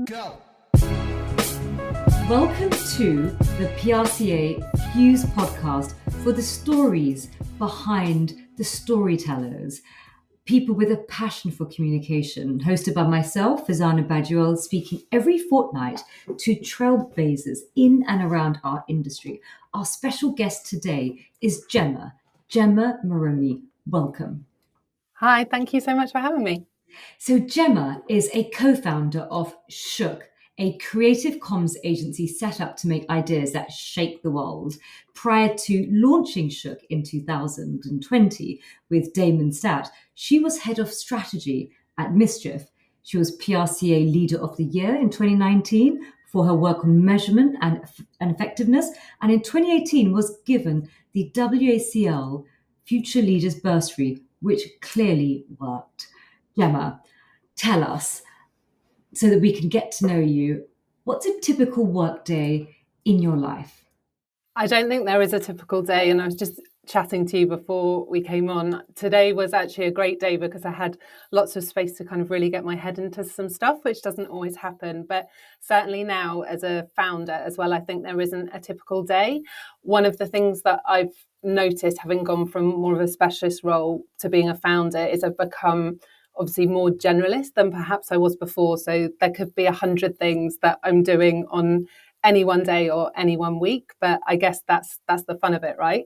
Go. Welcome to the PRCA Fuse podcast for the stories behind the storytellers, people with a passion for communication, hosted by myself, Farzana Baduel, speaking every fortnight to trailblazers in and around our industry. Our special guest today is Gemma Moroney. Welcome. Hi, thank you so much for having me. So Gemma is a co-founder of Shook, a creative comms agency set up to make ideas that shake the world. Prior to launching Shook in 2020 with Damon Stott, she was head of strategy at Mischief. She was PRCA Leader of the Year in 2019 for her work on measurement and effectiveness, and in 2018 was given the WACL Future Leaders Bursary, which clearly worked. Gemma, tell us, so that we can get to know you, what's a typical work day in your life? I don't think there is a typical day, and I was just chatting to you before we came on. Today was actually a great day because I had lots of space to kind of really get my head into some stuff, which doesn't always happen. But certainly now as a founder as well, I think there isn't a typical day. One of the things that I've noticed, having gone from more of a specialist role to being a founder, is I've become obviously more generalist than perhaps I was before. So there could be 100 things that I'm doing on any one day or any one week, but I guess that's the fun of it, right?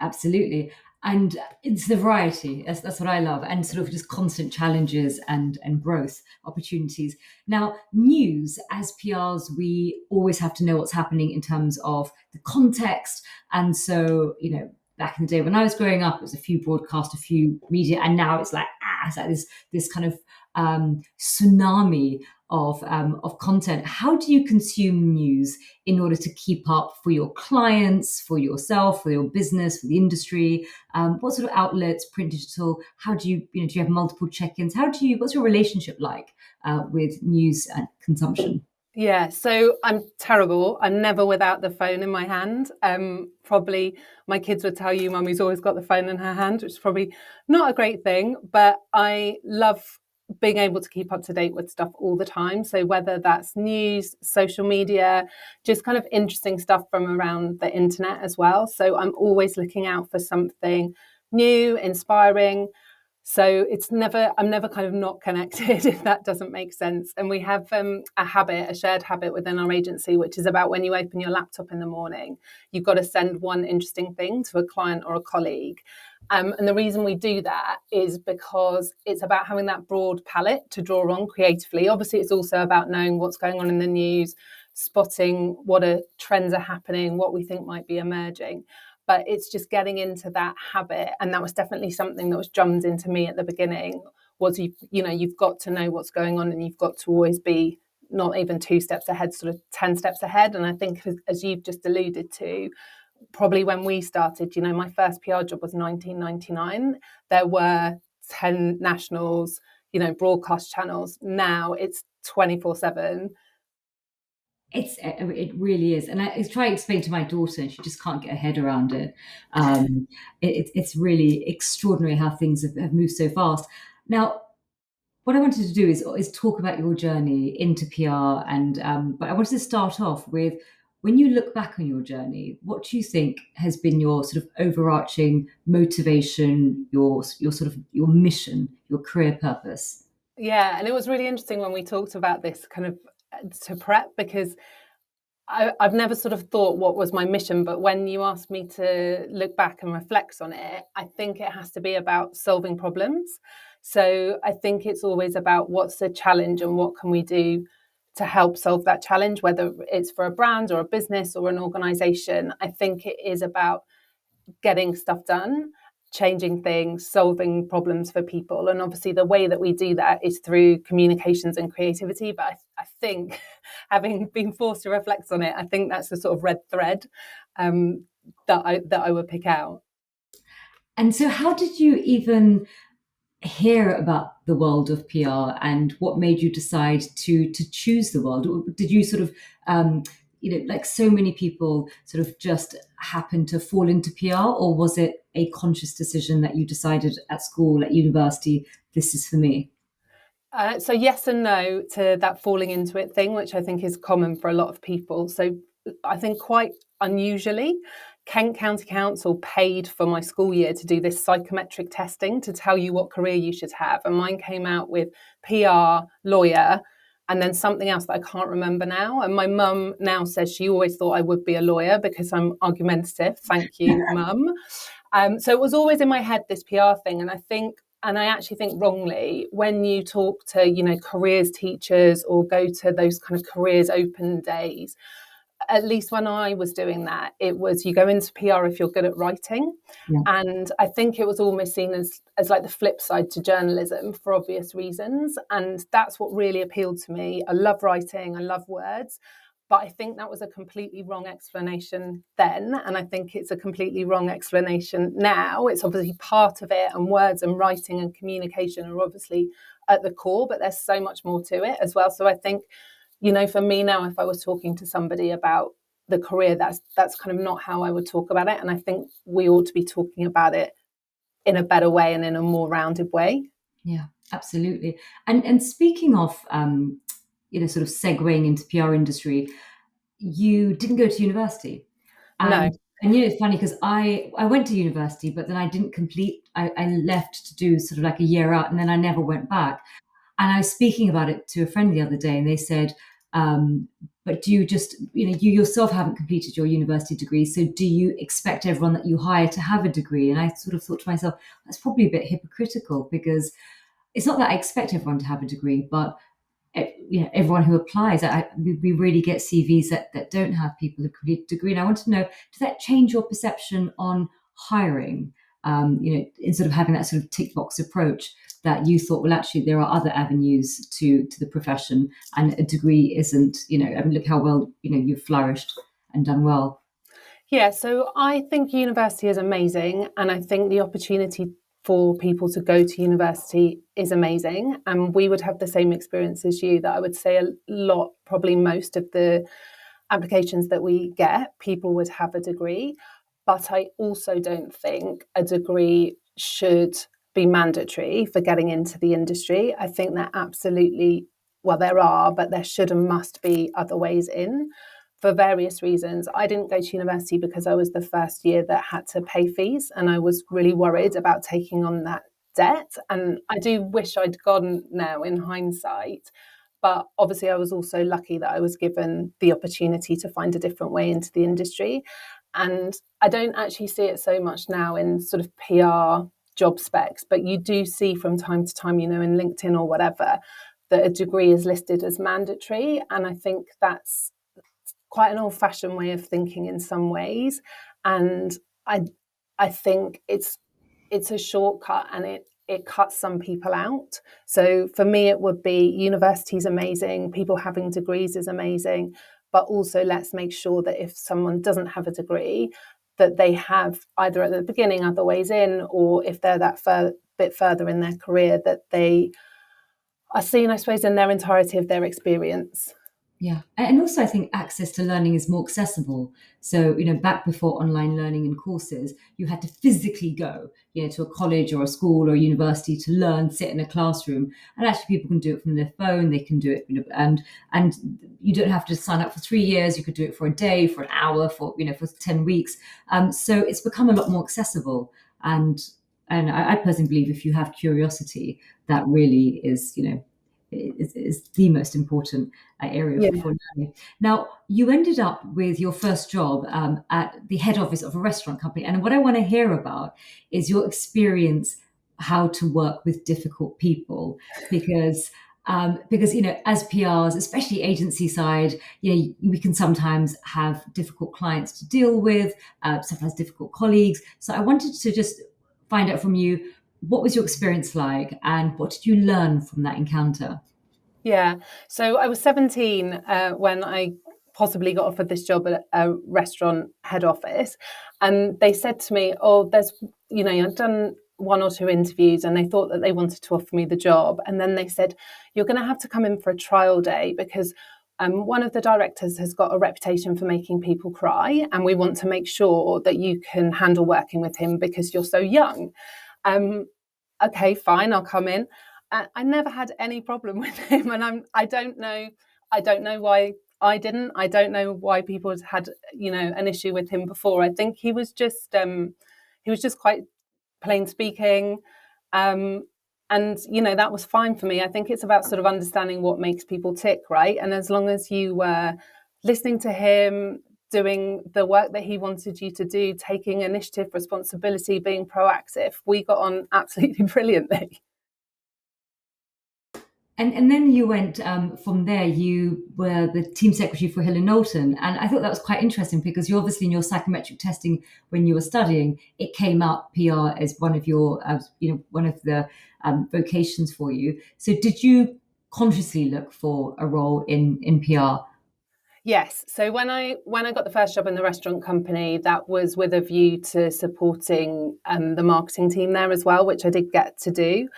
Absolutely. And it's the variety. That's what I love. And sort of just constant challenges and growth opportunities. Now, news, as PRs, we always have to know what's happening in terms of the context. And so, back in the day when I was growing up, it was a few broadcast, a few media, and now it's like this kind of tsunami of content. How do you consume news in order to keep up for your clients, for yourself, for your business, for the industry? What sort of outlets, print, digital? How do you, do you have multiple check-ins? What's your relationship like with news and consumption? Yeah, so I'm terrible. I'm never without the phone in my hand. Probably my kids would tell you Mummy's always got the phone in her hand, which is probably not a great thing, but I love being able to keep up to date with stuff all the time. So whether that's news, social media, just kind of interesting stuff from around the internet as well. So I'm always looking out for something new, inspiring. So I'm never kind of not connected, if that doesn't make sense. And we have a shared habit within our agency, which is about when you open your laptop in the morning, you've got to send one interesting thing to a client or a colleague. And the reason we do that is because it's about having that broad palette to draw on creatively. Obviously, it's also about knowing what's going on in the news, spotting what trends are happening, what we think might be emerging. But it's just getting into that habit. And that was definitely something that was drummed into me at the beginning, was you've got to know what's going on, and you've got to always be not even 2 steps ahead, sort of 10 steps ahead. And I think, as you've just alluded to, probably when we started, my first PR job was 1999. There were 10 nationals, broadcast channels. Now it's 24/7. It really is, and I try to explain to my daughter, and she just can't get her head around it. It's really extraordinary how things have moved so fast. Now, what I wanted to do is talk about your journey into PR, and but I wanted to start off with, when you look back on your journey, what do you think has been your sort of overarching motivation, your mission, your career purpose? Yeah, and it was really interesting when we talked about this kind of to prep, because I've never sort of thought what was my mission, but when you asked me to look back and reflect on it, I think it has to be about solving problems. So I think it's always about what's the challenge and what can we do to help solve that challenge, whether it's for a brand or a business or an organization. I think it is about getting stuff done, changing things, solving problems for people. And obviously the way that we do that is through communications and creativity. But I think, having been forced to reflect on it, I think that's the sort of red thread that I would pick out. And so how did you even hear about the world of PR, and what made you decide to choose the world? Did you sort of like so many people, sort of just happen to fall into PR, or was it a conscious decision that you decided at school, at university, this is for me? So yes and no to that falling into it thing, which I think is common for a lot of people. So I think quite unusually, Kent County Council paid for my school year to do this psychometric testing to tell you what career you should have. And mine came out with PR, lawyer, and then something else that I can't remember now. And my mum now says she always thought I would be a lawyer because I'm argumentative. Thank you, mum. So it was always in my head, this PR thing. And I actually think wrongly, when you talk to, careers teachers or go to those kind of careers open days, at least when I was doing that, it was you go into PR if you're good at writing. Yeah. And I think it was almost seen as like the flip side to journalism for obvious reasons. And that's what really appealed to me. I love writing, I love words. But I think that was a completely wrong explanation then. And I think it's a completely wrong explanation now. It's obviously part of it, and words and writing and communication are obviously at the core, but there's so much more to it as well. So I think, for me now, if I was talking to somebody about the career, that's kind of not how I would talk about it. And I think we ought to be talking about it in a better way and in a more rounded way. Yeah, absolutely. And speaking of, sort of segueing into PR industry, you didn't go to university. No. And it's funny because I went to university, but then I didn't complete, I left to do sort of like a year out, and then I never went back. And I was speaking about it to a friend the other day, and they said, but do you just, you yourself haven't completed your university degree, so do you expect everyone that you hire to have a degree? And I sort of thought to myself, that's probably a bit hypocritical, because it's not that I expect everyone to have a degree, but everyone who applies, we really get CVs that don't have people who complete a degree. And I want to know, does that change your perception on hiring? Instead of having that sort of tick box approach, that you thought, well, actually, there are other avenues to the profession, and a degree isn't, look how well, you've flourished and done well. Yeah, so I think university is amazing, and I think the opportunity for people to go to university is amazing. And we would have the same experience as you, that I would say a lot, probably most of the applications that we get, people would have a degree. But I also don't think a degree should be mandatory for getting into the industry. I think there absolutely, well, there are, but there should and must be other ways in, for various reasons. I didn't go to university because I was the first year that had to pay fees, and I was really worried about taking on that debt. And I do wish I'd gone now in hindsight. But obviously, I was also lucky that I was given the opportunity to find a different way into the industry. And I don't actually see it so much now in sort of PR job specs, but you do see from time to time, in LinkedIn or whatever, that a degree is listed as mandatory. And I think that's quite an old-fashioned way of thinking in some ways. And I think it's a shortcut, and it cuts some people out. So for me, it would be university is amazing, people having degrees is amazing, but also let's make sure that if someone doesn't have a degree, that they have either at the beginning other ways in, or if they're that bit further in their career, that they are seen, I suppose, in their entirety of their experience. Yeah. And also, I think access to learning is more accessible. So, back before online learning and courses, you had to physically go, to a college or a school or a university to learn, sit in a classroom. And actually, people can do it from their phone. They can do it, and you don't have to sign up for 3 years. You could do it for a day, for an hour, for 10 weeks. So it's become a lot more accessible. And I personally believe if you have curiosity, that really is, is the most important area for learning. Now, you ended up with your first job at the head office of a restaurant company. And what I want to hear about is your experience how to work with difficult people, because as PRs, especially agency side, we can sometimes have difficult clients to deal with, sometimes difficult colleagues. So I wanted to just find out from you, what was your experience like, and what did you learn from that encounter? Yeah, so I was 17 when I possibly got offered this job at a restaurant head office, and they said to me, "Oh, there's, I've done one or two interviews," and they thought that they wanted to offer me the job, and then they said, "You're going to have to come in for a trial day because." One of the directors has got a reputation for making people cry, and we want to make sure that you can handle working with him because you're so young. Okay, fine, I'll come in. I never had any problem with him, and I don't know why I didn't. I don't know why people had an issue with him before. I think he was just quite plain speaking, and that was fine for me. I think it's about sort of understanding what makes people tick, right? And as long as you were listening to him, doing the work that he wanted you to do, taking initiative, responsibility, being proactive, we got on absolutely brilliantly. And then you went from there, you were the team secretary for Hill and Knowlton. And I thought that was quite interesting because you obviously in your psychometric testing when you were studying, it came up PR as one of your, one of the vocations for you. So did you consciously look for a role in PR? Yes. So when I got the first job in the restaurant company, that was with a view to supporting the marketing team there as well, which I did get to do.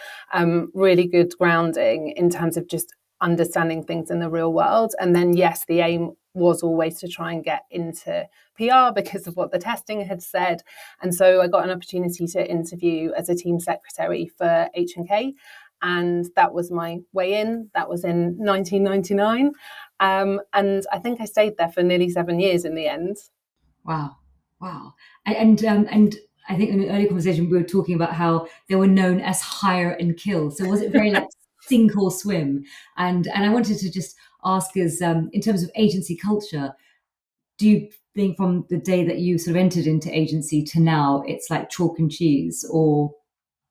Really good grounding in terms of just understanding things in the real world. And then, yes, the aim was always to try and get into PR because of what the testing had said. And so I got an opportunity to interview as a team secretary for H&K. And that was my way in. That was in 1999. And I think I stayed there for nearly 7 years in the end. Wow. Wow. And I think in the earlier conversation, we were talking about how they were known as hire and kill. So was it very like sink or swim? And I wanted to just ask is in terms of agency culture, do you think from the day that you sort of entered into agency to now, it's like chalk and cheese, or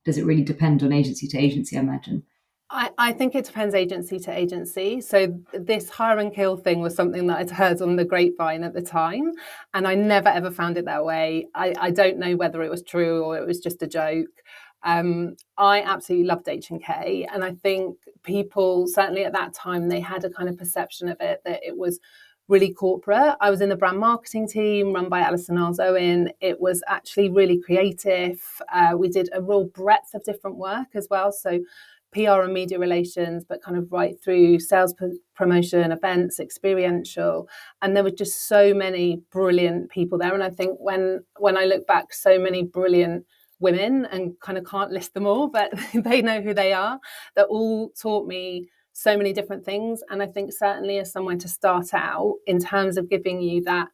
does it really depend on agency to agency, I imagine? I think it depends agency to agency. So this hire and kill thing was something that I'd heard on the grapevine at the time, and I never ever found it that way. I don't know whether it was true or it was just a joke. I absolutely loved H&K, and I think people, certainly at that time, they had a kind of perception of it that it was really corporate. I was in the brand marketing team run by Alison Owen. It was actually really creative. We did a real breadth of different work as well. So PR and media relations, but kind of right through sales promotion, events, experiential. And there were just so many brilliant people there. And I think when I look back, so many brilliant women, and kind of can't list them all, but they know who they are, that all taught me so many different things. And I think certainly as someone to start out in terms of giving you that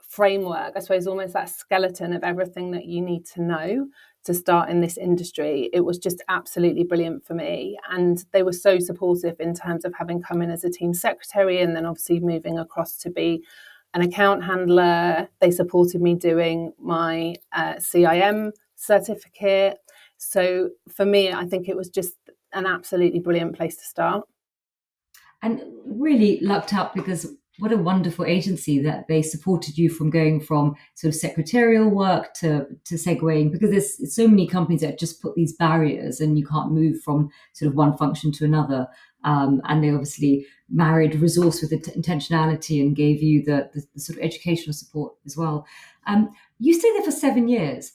framework, I suppose almost that skeleton of everything that you need to know to start in this industry, it was just absolutely brilliant for me. And they were so supportive in terms of having come in as a team secretary and then obviously moving across to be an account handler. They supported me doing my CIM certificate. So for me, I think it was just an absolutely brilliant place to start. And really lucked out because what a wonderful agency that they supported you from going from sort of secretarial work to segueing, because there's so many companies that just put these barriers and you can't move from sort of one function to another. And they obviously married resource with intentionality and gave you the sort of educational support as well. You stayed there for 7 years.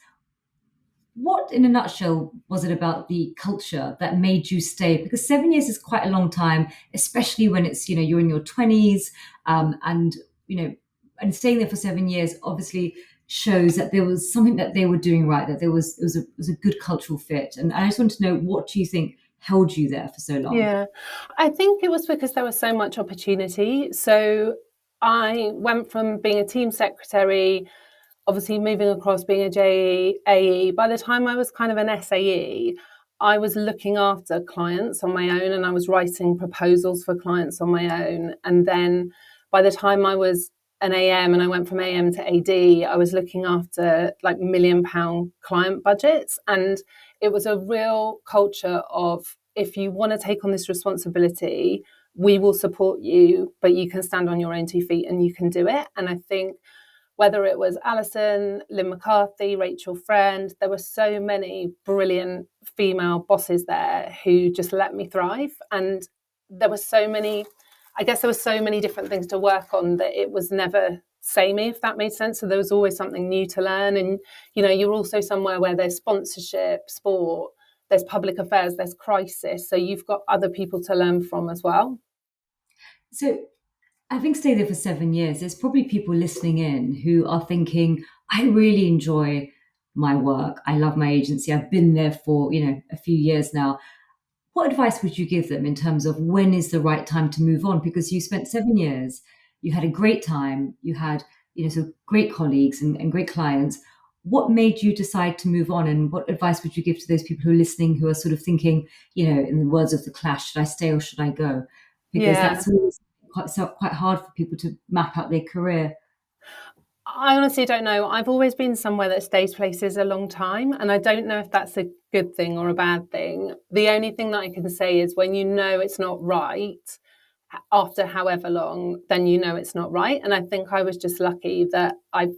What, in a nutshell, was it about the culture that made you stay? Because 7 years is quite a long time, especially when it's, you're in your 20s, and, and staying there for 7 years obviously shows that there was something that they were doing right, that it was a good cultural fit. And I just want to know, what do you think held you there for so long? Yeah, I think it was because there was so much opportunity. So I went from being a team secretary, obviously moving across being a JAE. By the time I was kind of an SAE, I was looking after clients on my own and I was writing proposals for clients on my own. And then by the time I was an AM and I went from AM to AD, I was looking after like £1 million client budgets. And it was a real culture of, if you want to take on this responsibility, we will support you, but you can stand on your own 2 feet and you can do it. And I think whether it was Alison, Lynn McCarthy, Rachel Friend, there were so many brilliant female bosses there who just let me thrive. And there were so many different things to work on that it was never samey, if that made sense. So there was always something new to learn. And, you're also somewhere where there's sponsorship, sport, there's public affairs, there's crisis. So you've got other people to learn from as well. So having stayed there for 7 years, there's probably people listening in who are thinking, I really enjoy my work. I love my agency. I've been there for, a few years now. what advice would you give them in terms of when is the right time to move on? Because you spent 7 years, you had a great time, you had, so great colleagues and great clients. What made you decide to move on, and what advice would you give to those people who are listening, who are sort of thinking, in the words of The Clash, should I stay or should I go? Because Yeah. that's always quite hard for people to map out their career. I honestly don't know. I've always been somewhere that stays places a long time, and I don't know if that's a good thing or a bad thing. The only thing that I can say is when you know it's not right, after however long, then you know it's not right. And I think I was just lucky that I've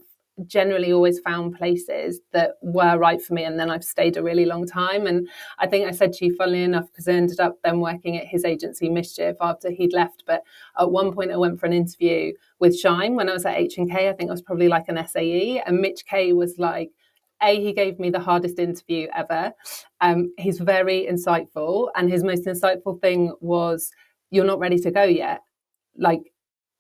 generally always found places that were right for me, and then I've stayed a really long time. And I think I said to you, funnily enough, because I ended up then working at his agency Mischief after he'd left, but at one point I went for an interview with Shine when I was at H&K. I think I was probably like an SAE, and Mitch K was like, he gave me the hardest interview ever. He's very insightful, and his most insightful thing was, you're not ready to go yet. Like,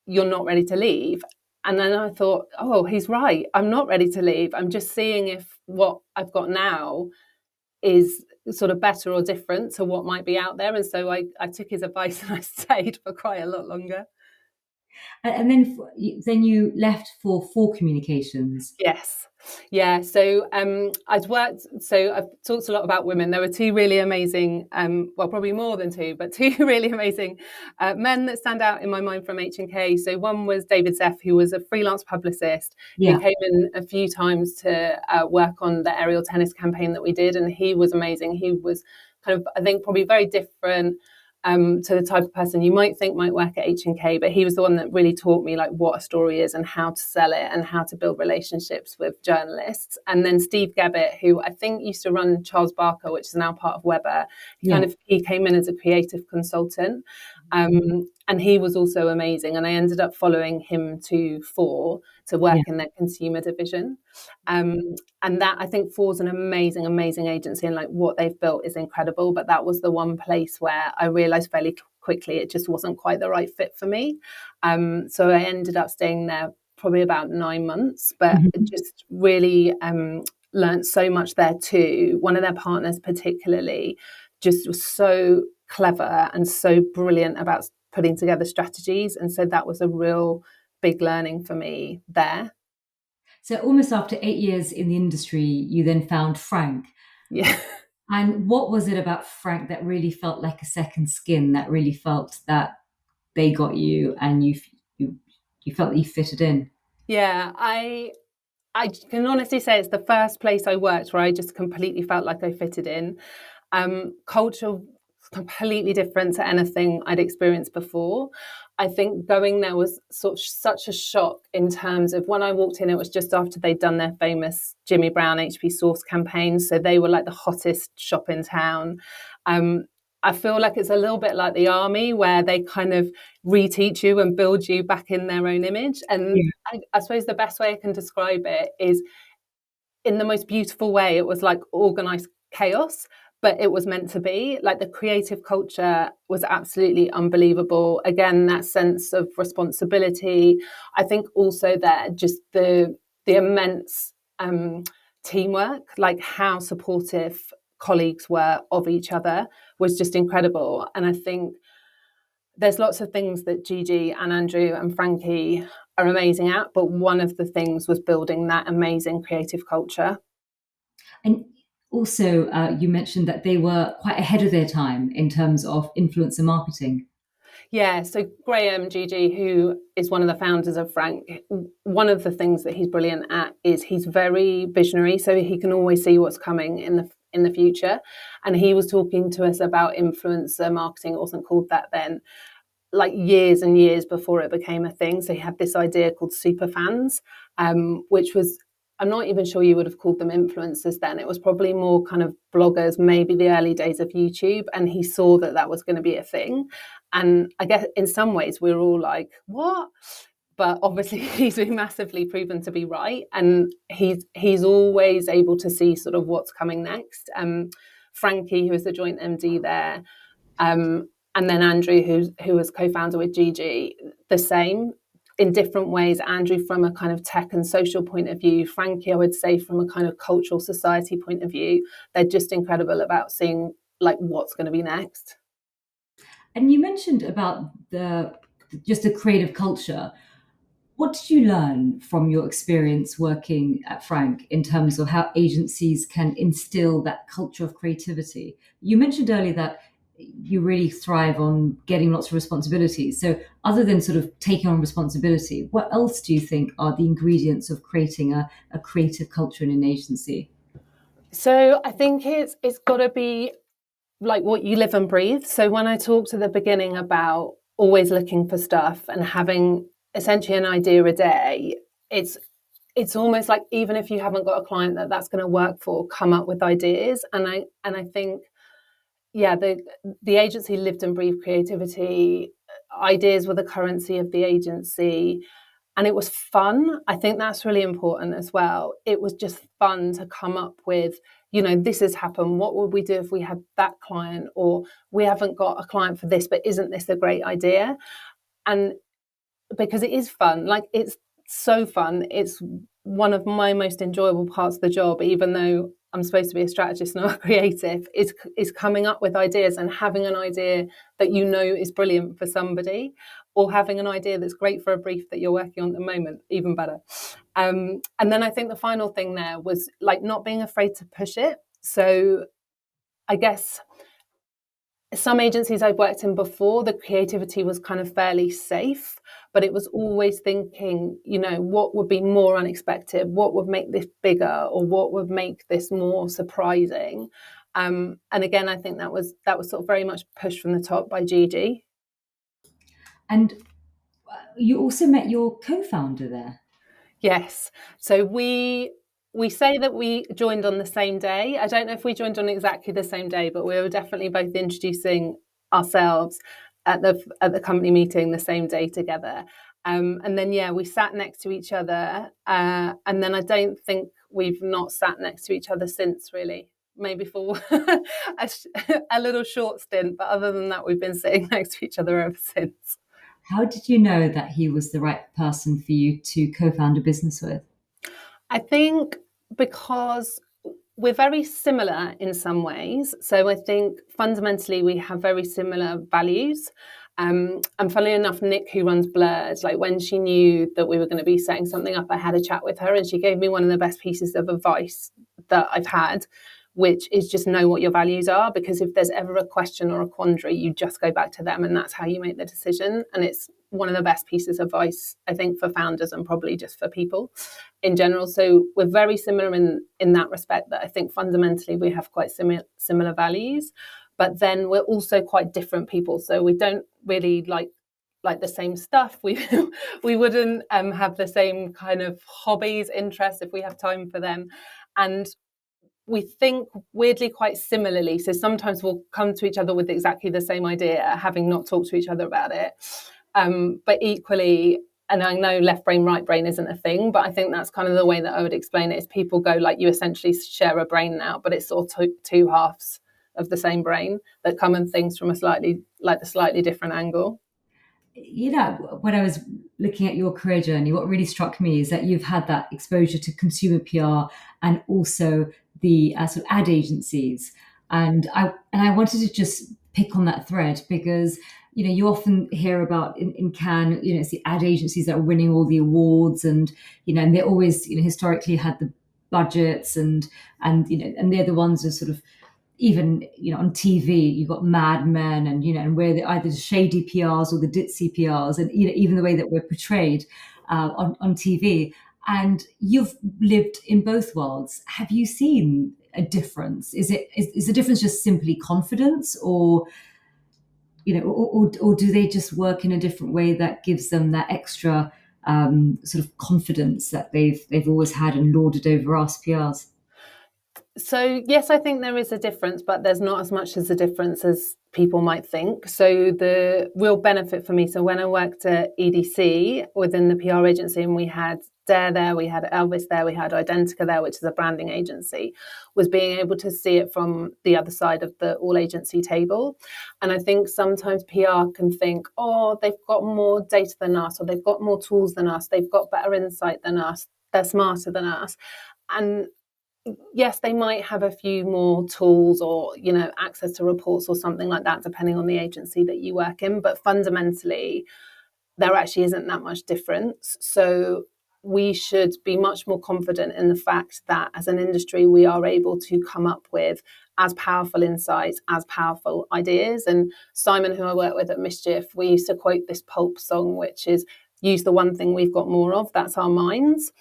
you're not ready to leave. And then I thought, oh, he's right. I'm not ready to leave. I'm just seeing if what I've got now is sort of better or different to what might be out there. And so I took his advice and I stayed for quite a lot longer. And then you left for Communications. Yes. Yeah. So I've talked a lot about women. There were two really amazing, well, probably more than two, but two really amazing men that stand out in my mind from H&K. So one was David Zeff, who was a freelance publicist who came in a few times to work on the aerial tennis campaign that we did. And he was amazing. He was kind of, I think, probably very different to the type of person you might think might work at H&K, but he was the one that really taught me like what a story is and how to sell it and how to build relationships with journalists. And then Steve Gebbett, who I think used to run Charles Barker, which is now part of Weber. He came in as a creative consultant, and he was also amazing. And I ended up following him to Four to work in their consumer division. And that, I think, Four's an amazing, amazing agency, and like what they've built is incredible. But that was the one place where I realized fairly quickly it just wasn't quite the right fit for me. So I ended up staying there probably about 9 months, but just really learned so much there too. One of their partners particularly just was so clever and so brilliant about putting together strategies. And so that was a real big learning for me there. So almost after 8 years in the industry, you then found Frank. Yeah. And what was it about Frank that really felt like a second skin, that really felt that they got you and you felt that you fitted in? Yeah, I can honestly say it's the first place I worked where I just completely felt like I fitted in. Culture completely different to anything I'd experienced before. I think going there was sort of such a shock in terms of when I walked in, it was just after they'd done their famous Jimmy Brown HP Source campaign. So they were like the hottest shop in town. I feel like it's a little bit like the army where they kind of reteach you and build you back in their own image. And I suppose the best way I can describe it is in the most beautiful way. It was like organized chaos, but it was meant to be. Like the creative culture was absolutely unbelievable. Again, that sense of responsibility. I think also that just the immense teamwork, like how supportive colleagues were of each other was just incredible. And I think there's lots of things that Gigi and Andrew and Frankie are amazing at, but one of the things was building that amazing creative culture. And also, you mentioned that they were quite ahead of their time in terms of influencer marketing. Yeah, so Graham Gigi, who is one of the founders of Frank, one of the things that he's brilliant at is he's very visionary, so he can always see what's coming in the future. And he was talking to us about influencer marketing. It wasn't called that then, like years and years before it became a thing. So he had this idea called super fans, which was, I'm not even sure you would have called them influencers then. It was probably more kind of bloggers, maybe the early days of YouTube. And he saw that that was going to be a thing. And I guess in some ways we were all like, what? But obviously he's been massively proven to be right. And he's always able to see sort of what's coming next. Frankie, who is the joint MD there, and then Andrew, who was co-founder with Gigi, the same in different ways. Andrew from a kind of tech and social point of view, Frankie, I would say from a kind of cultural society point of view. They're just incredible about seeing like what's going to be next. And you mentioned about just the creative culture. What did you learn from your experience working at Frank in terms of how agencies can instill that culture of creativity? You mentioned earlier that you really thrive on getting lots of responsibilities. So, other than sort of taking on responsibility, what else do you think are the ingredients of creating a creative culture in an agency? So I think it's got to be like what you live and breathe. So when I talked at the beginning about always looking for stuff and having essentially an idea a day, it's almost like even if you haven't got a client that's going to work for, come up with ideas. And I think yeah, the agency lived and breathed creativity. Ideas were the currency of the agency. And it was fun. I think that's really important as well. It was just fun to come up with, this has happened. What would we do if we had that client? Or we haven't got a client for this, but isn't this a great idea? And because it is fun, like it's so fun. It's one of my most enjoyable parts of the job, even though I'm supposed to be a strategist, not a creative, is coming up with ideas and having an idea that is brilliant for somebody, or having an idea that's great for a brief that you're working on at the moment, even better. And then I think the final thing there was like not being afraid to push it. So I guess some agencies I've worked in before, the creativity was kind of fairly safe, but it was always thinking, what would be more unexpected? What would make this bigger, or what would make this more surprising? And again, I think that was sort of very much pushed from the top by Gigi. And you also met your co-founder there. Yes. So we say that we joined on the same day. I don't know if we joined on exactly the same day, but we were definitely both introducing ourselves at the company meeting the same day together. And then we sat next to each other, and then I don't think we've not sat next to each other since, really. Maybe for a little short stint, but other than that, we've been sitting next to each other ever since. How did you know that he was the right person for you to co-found a business with? I think because we're very similar in some ways. So I think fundamentally we have very similar values. And funnily enough, Nick, who runs Blurred, like when she knew that we were going to be setting something up, I had a chat with her and she gave me one of the best pieces of advice that I've had, which is just know what your values are, because if there's ever a question or a quandary, you just go back to them and that's how you make the decision. And it's one of the best pieces of advice, I think, for founders and probably just for people in general. So we're very similar in that respect, that I think fundamentally we have quite similar values, but then we're also quite different people. So we don't really like the same stuff. We wouldn't have the same kind of hobbies, interests if we have time for them. And we think weirdly quite similarly. So sometimes we'll come to each other with exactly the same idea, having not talked to each other about it. But equally, and I know left brain, right brain isn't a thing, but I think that's kind of the way that I would explain it, is people go like you essentially share a brain now, but it's sort of two halves of the same brain that come at things from a slightly different angle. When I was looking at your career journey, what really struck me is that you've had that exposure to consumer PR and also the sort of ad agencies. And I wanted to just pick on that thread because you often hear about in Cannes, it's the ad agencies that are winning all the awards, and and they always historically had the budgets, and they're the ones who sort of, even on TV you've got Mad Men, and where they're either the shady PRs or the ditzy PRs, and even the way that we're portrayed on TV. And you've lived in both worlds. Have you seen a difference? Is the difference just simply confidence, or or do they just work in a different way that gives them that extra sort of confidence that they've always had and lorded over us PRs? So yes, I think there is a difference, but there's not as much as a difference as people might think. So the real benefit for me, so when I worked at EDC within the PR agency, and we had Dare there, we had Elvis there, we had Identica there, which is a branding agency, was being able to see it from the other side of the all agency table. And I think sometimes PR can think, oh, they've got more data than us, or they've got more tools than us, they've got better insight than us, they're smarter than us. And yes, they might have a few more tools or, access to reports or something like that, depending on the agency that you work in. But fundamentally, there actually isn't that much difference. So we should be much more confident in the fact that as an industry, we are able to come up with as powerful insights, as powerful ideas. And Simon, who I work with at Mischief, we used to quote this Pulp song, which is, use the one thing we've got more of, that's our minds.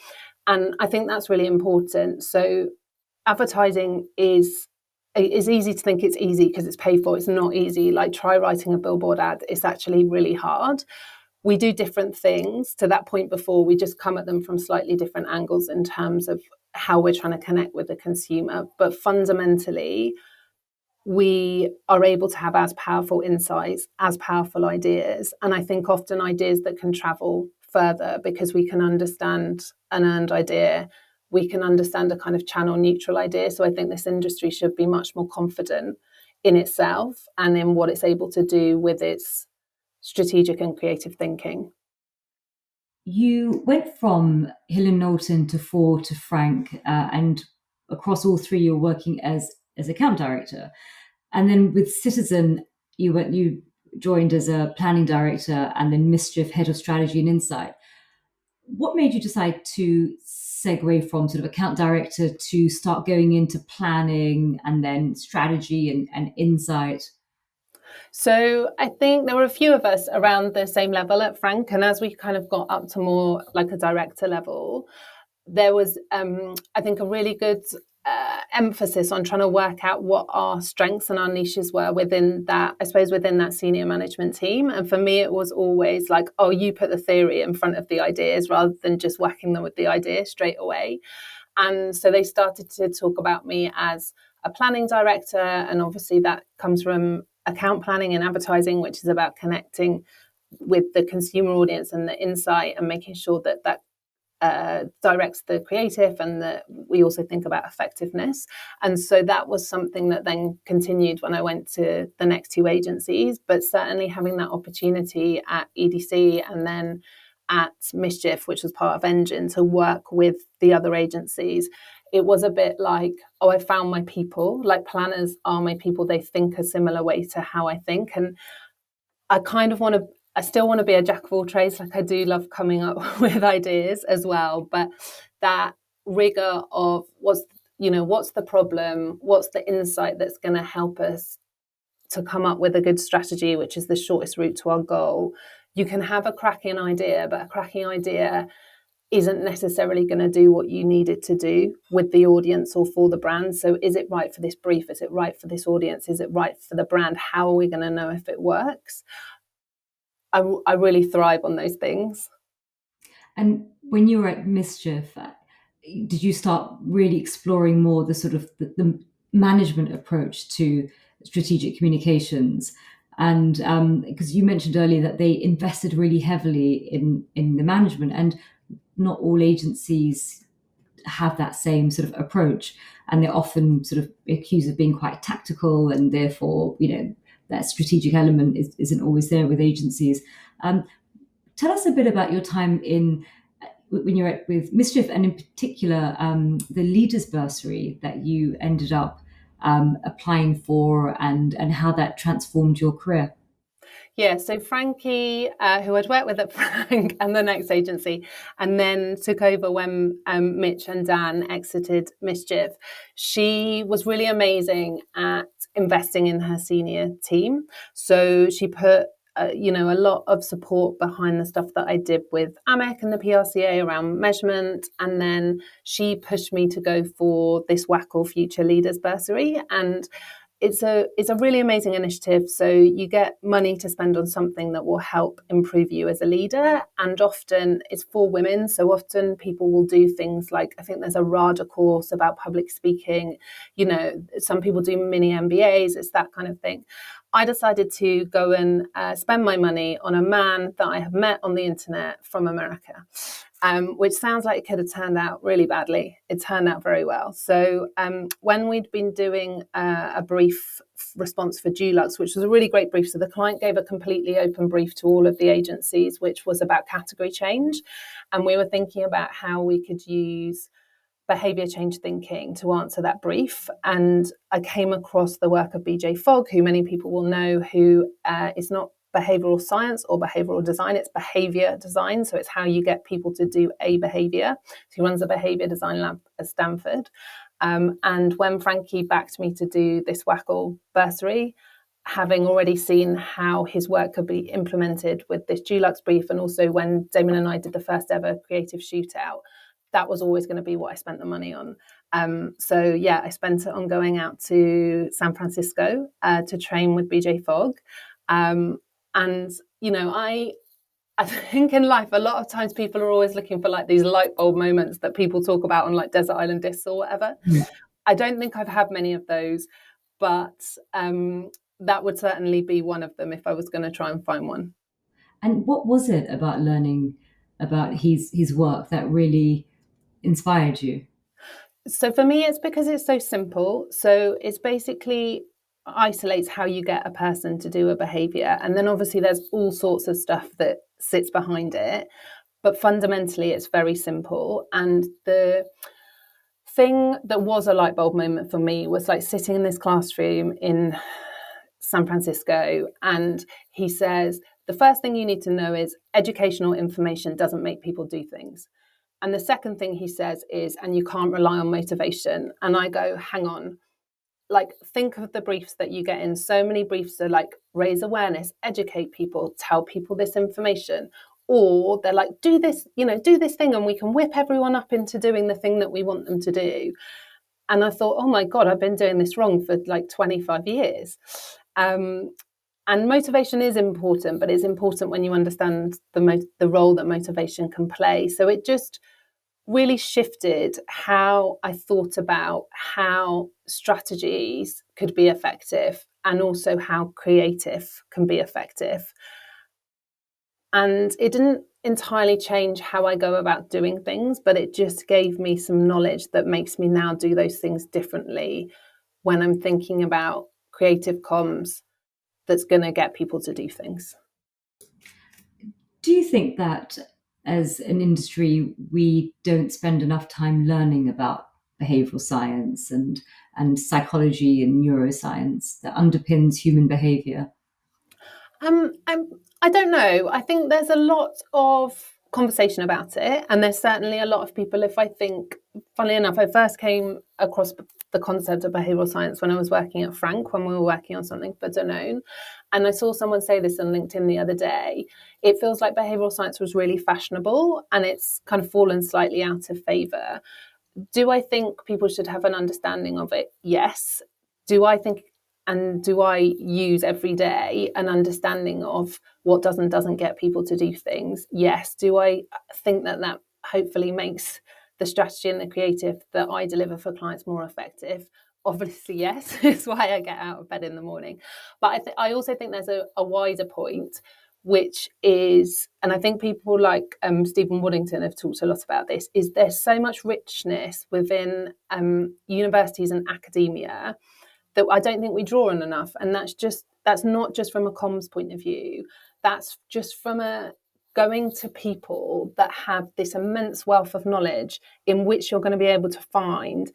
And I think that's really important. So advertising is easy to think it's easy because it's paid for. It's not easy. Like, try writing a billboard ad. It's actually really hard. We do different things. To that point before, we just come at them from slightly different angles in terms of how we're trying to connect with the consumer. But fundamentally, we are able to have as powerful insights, as powerful ideas. And I think often ideas that can travel further because we can understand an earned idea, we can understand a kind of channel neutral idea. So I think this industry should be much more confident in itself and in what it's able to do with its strategic and creative thinking. You went from Hill and Knowlton to Ford to Frank, and across all three, you're working as account director. And then with Citizen, you joined as a planning director, and then Mischief, head of strategy and insight. What made you decide to segue from sort of account director to start going into planning and then strategy and insight? So I think there were a few of us around the same level at Frank, and as we kind of got up to more like a director level, there was, I think, a really good emphasis on trying to work out what our strengths and our niches were within that, I suppose, within that senior management team. And for me, it was always like, oh, you put the theory in front of the ideas rather than just whacking them with the idea straight away. And so they started to talk about me as a planning director. And obviously that comes from account planning and advertising, which is about connecting with the consumer audience and the insight and making sure that directs the creative, and that we also think about effectiveness. And so that was something that then continued when I went to the next two agencies, but certainly having that opportunity at EDC and then at Mischief, which was part of Engine, to work with the other agencies, it was a bit like, oh, I found my people. Like, planners are my people. They think a similar way to how I think. And I still want to be a jack of all trades. Like, I do love coming up with ideas as well, but that rigor of what's the problem, what's the insight that's going to help us to come up with a good strategy, which is the shortest route to our goal. You can have a cracking idea, but a cracking idea isn't necessarily going to do what you need it to do with the audience or for the brand. So is it right for this brief? Is it right for this audience? Is it right for the brand? How are we going to know if it works? I really thrive on those things. And when you were at Mischief, did you start really exploring more the sort of the management approach to strategic communications? And because you mentioned earlier that they invested really heavily in the management, and not all agencies have that same sort of approach, and they're often sort of accused of being quite tactical, and therefore, that strategic element isn't always there with agencies. Tell us a bit about your time when you're with Mischief, and in particular the Leaders Bursary that you ended up applying for, and how that transformed your career. Yeah, so Frankie, who I'd worked with at Frank and the next agency, and then took over when Mitch and Dan exited Mischief. She was really amazing at investing in her senior team. So she put a lot of support behind the stuff that I did with AMEC and the PRCA around measurement. And then she pushed me to go for this WACL Future Leaders Bursary. And it's a really amazing initiative. So you get money to spend on something that will help improve you as a leader. And often it's for women. So often people will do things like, I think there's a RADA course about public speaking. Some people do mini MBAs. It's that kind of thing. I decided to go and spend my money on a man that I have met on the internet from America, which sounds like it could have turned out really badly. It turned out very well. So when we'd been doing a brief response for Dulux, which was a really great brief, so the client gave a completely open brief to all of the agencies, which was about category change. And we were thinking about how we could use behaviour change thinking to answer that brief. And I came across the work of BJ Fogg, who many people will know, who is not behavioural science or behavioural design, it's behaviour design. So it's how you get people to do a behaviour. So he runs a behaviour design lab at Stanford. And when Frankie backed me to do this WACL bursary, having already seen how his work could be implemented with this Dulux brief, and also when Damon and I did the first ever creative shootout, that was always going to be what I spent the money on. So yeah, I spent it on going out to San Francisco to train with BJ Fogg. And, you know, I think in life, a lot of times people are always looking for like these light bulb moments that people talk about on like Desert Island Discs or whatever. Yeah. I don't think I've had many of those, but that would certainly be one of them if I was going to try and find one. And what was it about learning about his work that really inspired you? So for me, it's because it's so simple. So it's basically isolates how you get a person to do a behavior. And then obviously there's all sorts of stuff that sits behind it. But fundamentally, it's very simple. And the thing that was a light bulb moment for me was like sitting in this classroom in San Francisco, and he says, the first thing you need to know is educational information doesn't make people do things. And the second thing he says is, and you can't rely on motivation. And I go, hang on, like think of the briefs that you get in. So many briefs are like raise awareness, educate people, tell people this information. Or they're like, do this, you know, do this thing and we can whip everyone up into doing the thing that we want them to do. And I thought, oh my God, I've been doing this wrong for like 25 years. And motivation is important, but it's important when you understand the role that motivation can play. So it just really shifted how I thought about how strategies could be effective and also how creative can be effective. And it didn't entirely change how I go about doing things, but it just gave me some knowledge that makes me now do those things differently when I'm thinking about creative comms that's going to get people to do things. Do you think that as an industry, we don't spend enough time learning about behavioral science and psychology and neuroscience that underpins human behavior? I don't know. I think there's a lot of conversation about it, and there's certainly a lot of people. If I think, funnily enough, I first came across the concept of behavioural science when I was working at Frank, when we were working on something for Danone, and I saw someone say this on LinkedIn the other day. It feels like behavioural science was really fashionable, and it's kind of fallen slightly out of favour. Do I think people should have an understanding of it? Yes. Do I think and do I use every day an understanding of what does and doesn't get people to do things? Yes. Do I think that hopefully makes the strategy and the creative that I deliver for clients more effective? Obviously, yes. It's why I get out of bed in the morning. But I also think there's a wider point, which is, and I think people like Stephen Waddington have talked a lot about this, is there's so much richness within universities and academia that I don't think we draw on enough. And that's not just from a comms point of view. That's just from going to people that have this immense wealth of knowledge in which you're going to be able to find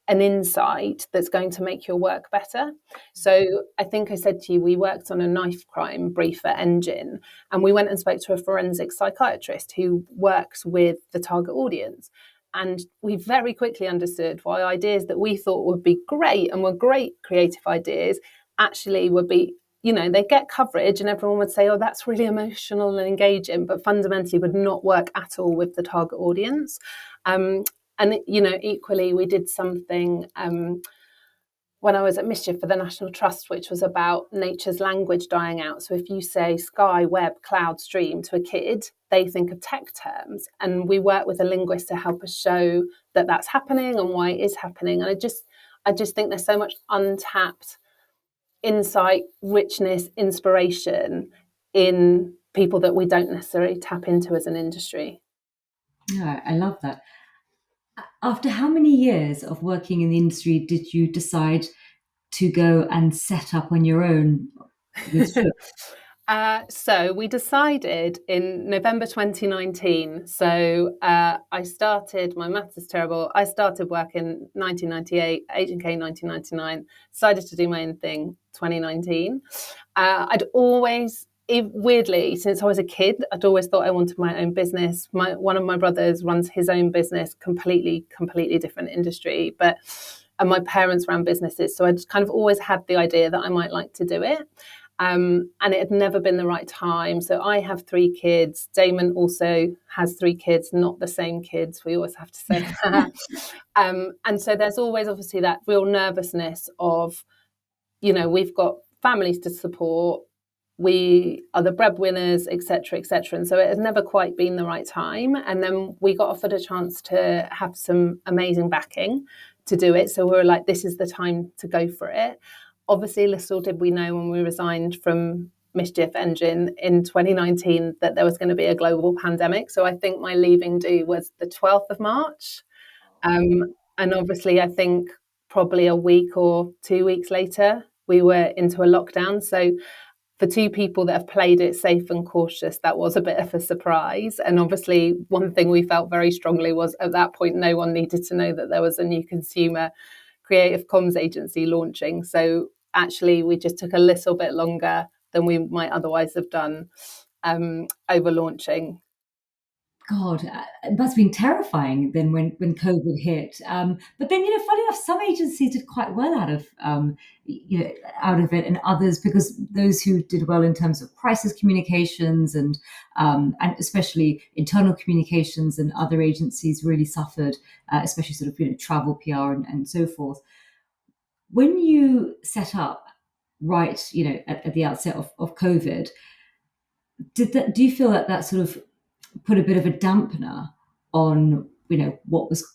an insight that's going to make your work better. So I think I said to you, we worked on a knife crime brief at Engine, and we went and spoke to a forensic psychiatrist who works with the target audience. And we very quickly understood why ideas that we thought would be great and were great creative ideas actually would be, you know, they get coverage and everyone would say, oh, that's really emotional and engaging, but fundamentally would not work at all with the target audience. And, you know, equally, we did something when I was at Mischief for the National Trust, which was about nature's language dying out. So if you say sky, web, cloud, stream to a kid, they think of tech terms. And we work with a linguist to help us show that that's happening and why it is happening. And I just think there's so much untapped insight, richness, inspiration in people that we don't necessarily tap into as an industry. Yeah, I love that. After how many years of working in the industry did you decide to go and set up on your own with So we decided in November 2019. So I started, my maths is terrible. I started work in 1998, H&K 1999, decided to do my own thing 2019. I'd always, weirdly, since I was a kid, I'd always thought I wanted my own business. One of my brothers runs his own business, completely different industry, and my parents ran businesses. So I just kind of always had the idea that I might like to do it. And it had never been the right time. So I have 3 kids. Damon also has 3 kids, not the same kids. We always have to say that. And so there's always obviously that real nervousness of, we've got families to support. We are the breadwinners, etc., etc. And so it has never quite been the right time. And then we got offered a chance to have some amazing backing to do it. So we were like, this is the time to go for it. Obviously, little did we know when we resigned from Mischief Engine in 2019 that there was going to be a global pandemic. So I think my leaving due was the 12th of March. And obviously, I think probably a week or 2 weeks later, we were into a lockdown. So for 2 people that have played it safe and cautious, that was a bit of a surprise. And obviously, one thing we felt very strongly was at that point, no one needed to know that there was a new consumer creative comms agency launching. So actually, we just took a little bit longer than we might otherwise have done over launching. God, it must have been terrifying then when COVID hit. But then, funny enough, some agencies did quite well out of it, and others, because those who did well in terms of crisis communications and especially internal communications, and other agencies really suffered, especially sort of travel PR and so forth. When you set up right, at the outset of COVID, do you feel that sort of put a bit of a dampener on what was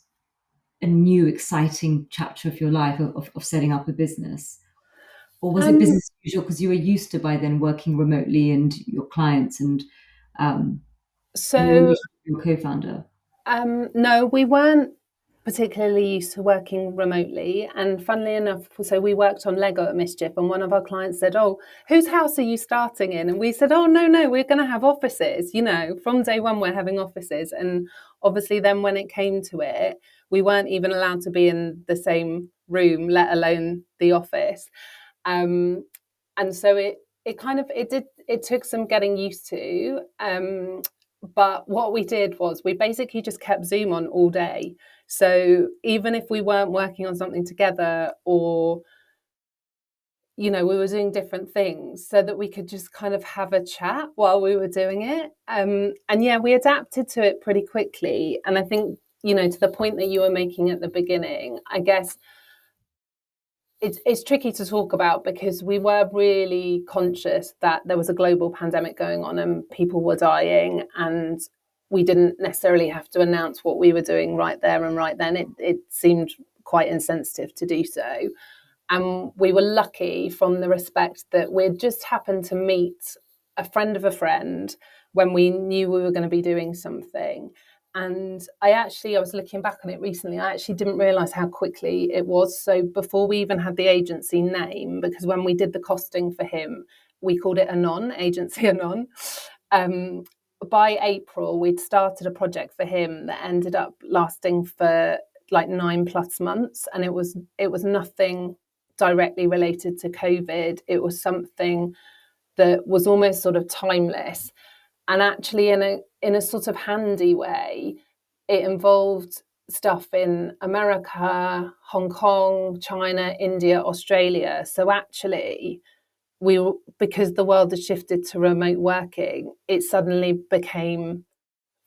a new exciting chapter of your life of setting up a business, or was it Um, business as usual because you were used to by then working remotely and your clients um, and your so relationship with your co-founder? No, we weren't particularly used to working remotely. And funnily enough, so we worked on Lego at Mischief, and one of our clients said, "Oh, whose house are you starting in?" And we said, "Oh, no, we're going to have offices. From day one, we're having offices." And obviously, then when it came to it, we weren't even allowed to be in the same room, let alone the office. Um, and so it took some getting used to. But what we did was we basically just kept Zoom on all day. So even if we weren't working on something together, or we were doing different things, so that we could just kind of have a chat while we were doing it. And yeah, we adapted to it pretty quickly. And I think, to the point that you were making at the beginning, I guess it's tricky to talk about, because we were really conscious that there was a global pandemic going on and people were dying, and we didn't necessarily have to announce what we were doing right there and right then. It seemed quite insensitive to do so. And we were lucky from the respect that we'd just happened to meet a friend of a friend when we knew we were going to be doing something. And I was looking back on it recently, I actually didn't realise how quickly it was. So before we even had the agency name, because when we did the costing for him, we called it Anon, Agency Anon. By April, we'd started a project for him that ended up lasting for like 9+ months. And it was nothing directly related to COVID. It was something that was almost sort of timeless. And actually, in a sort of handy way, it involved stuff in America, Hong Kong, China, India, Australia. So actually, because the world had shifted to remote working, it suddenly became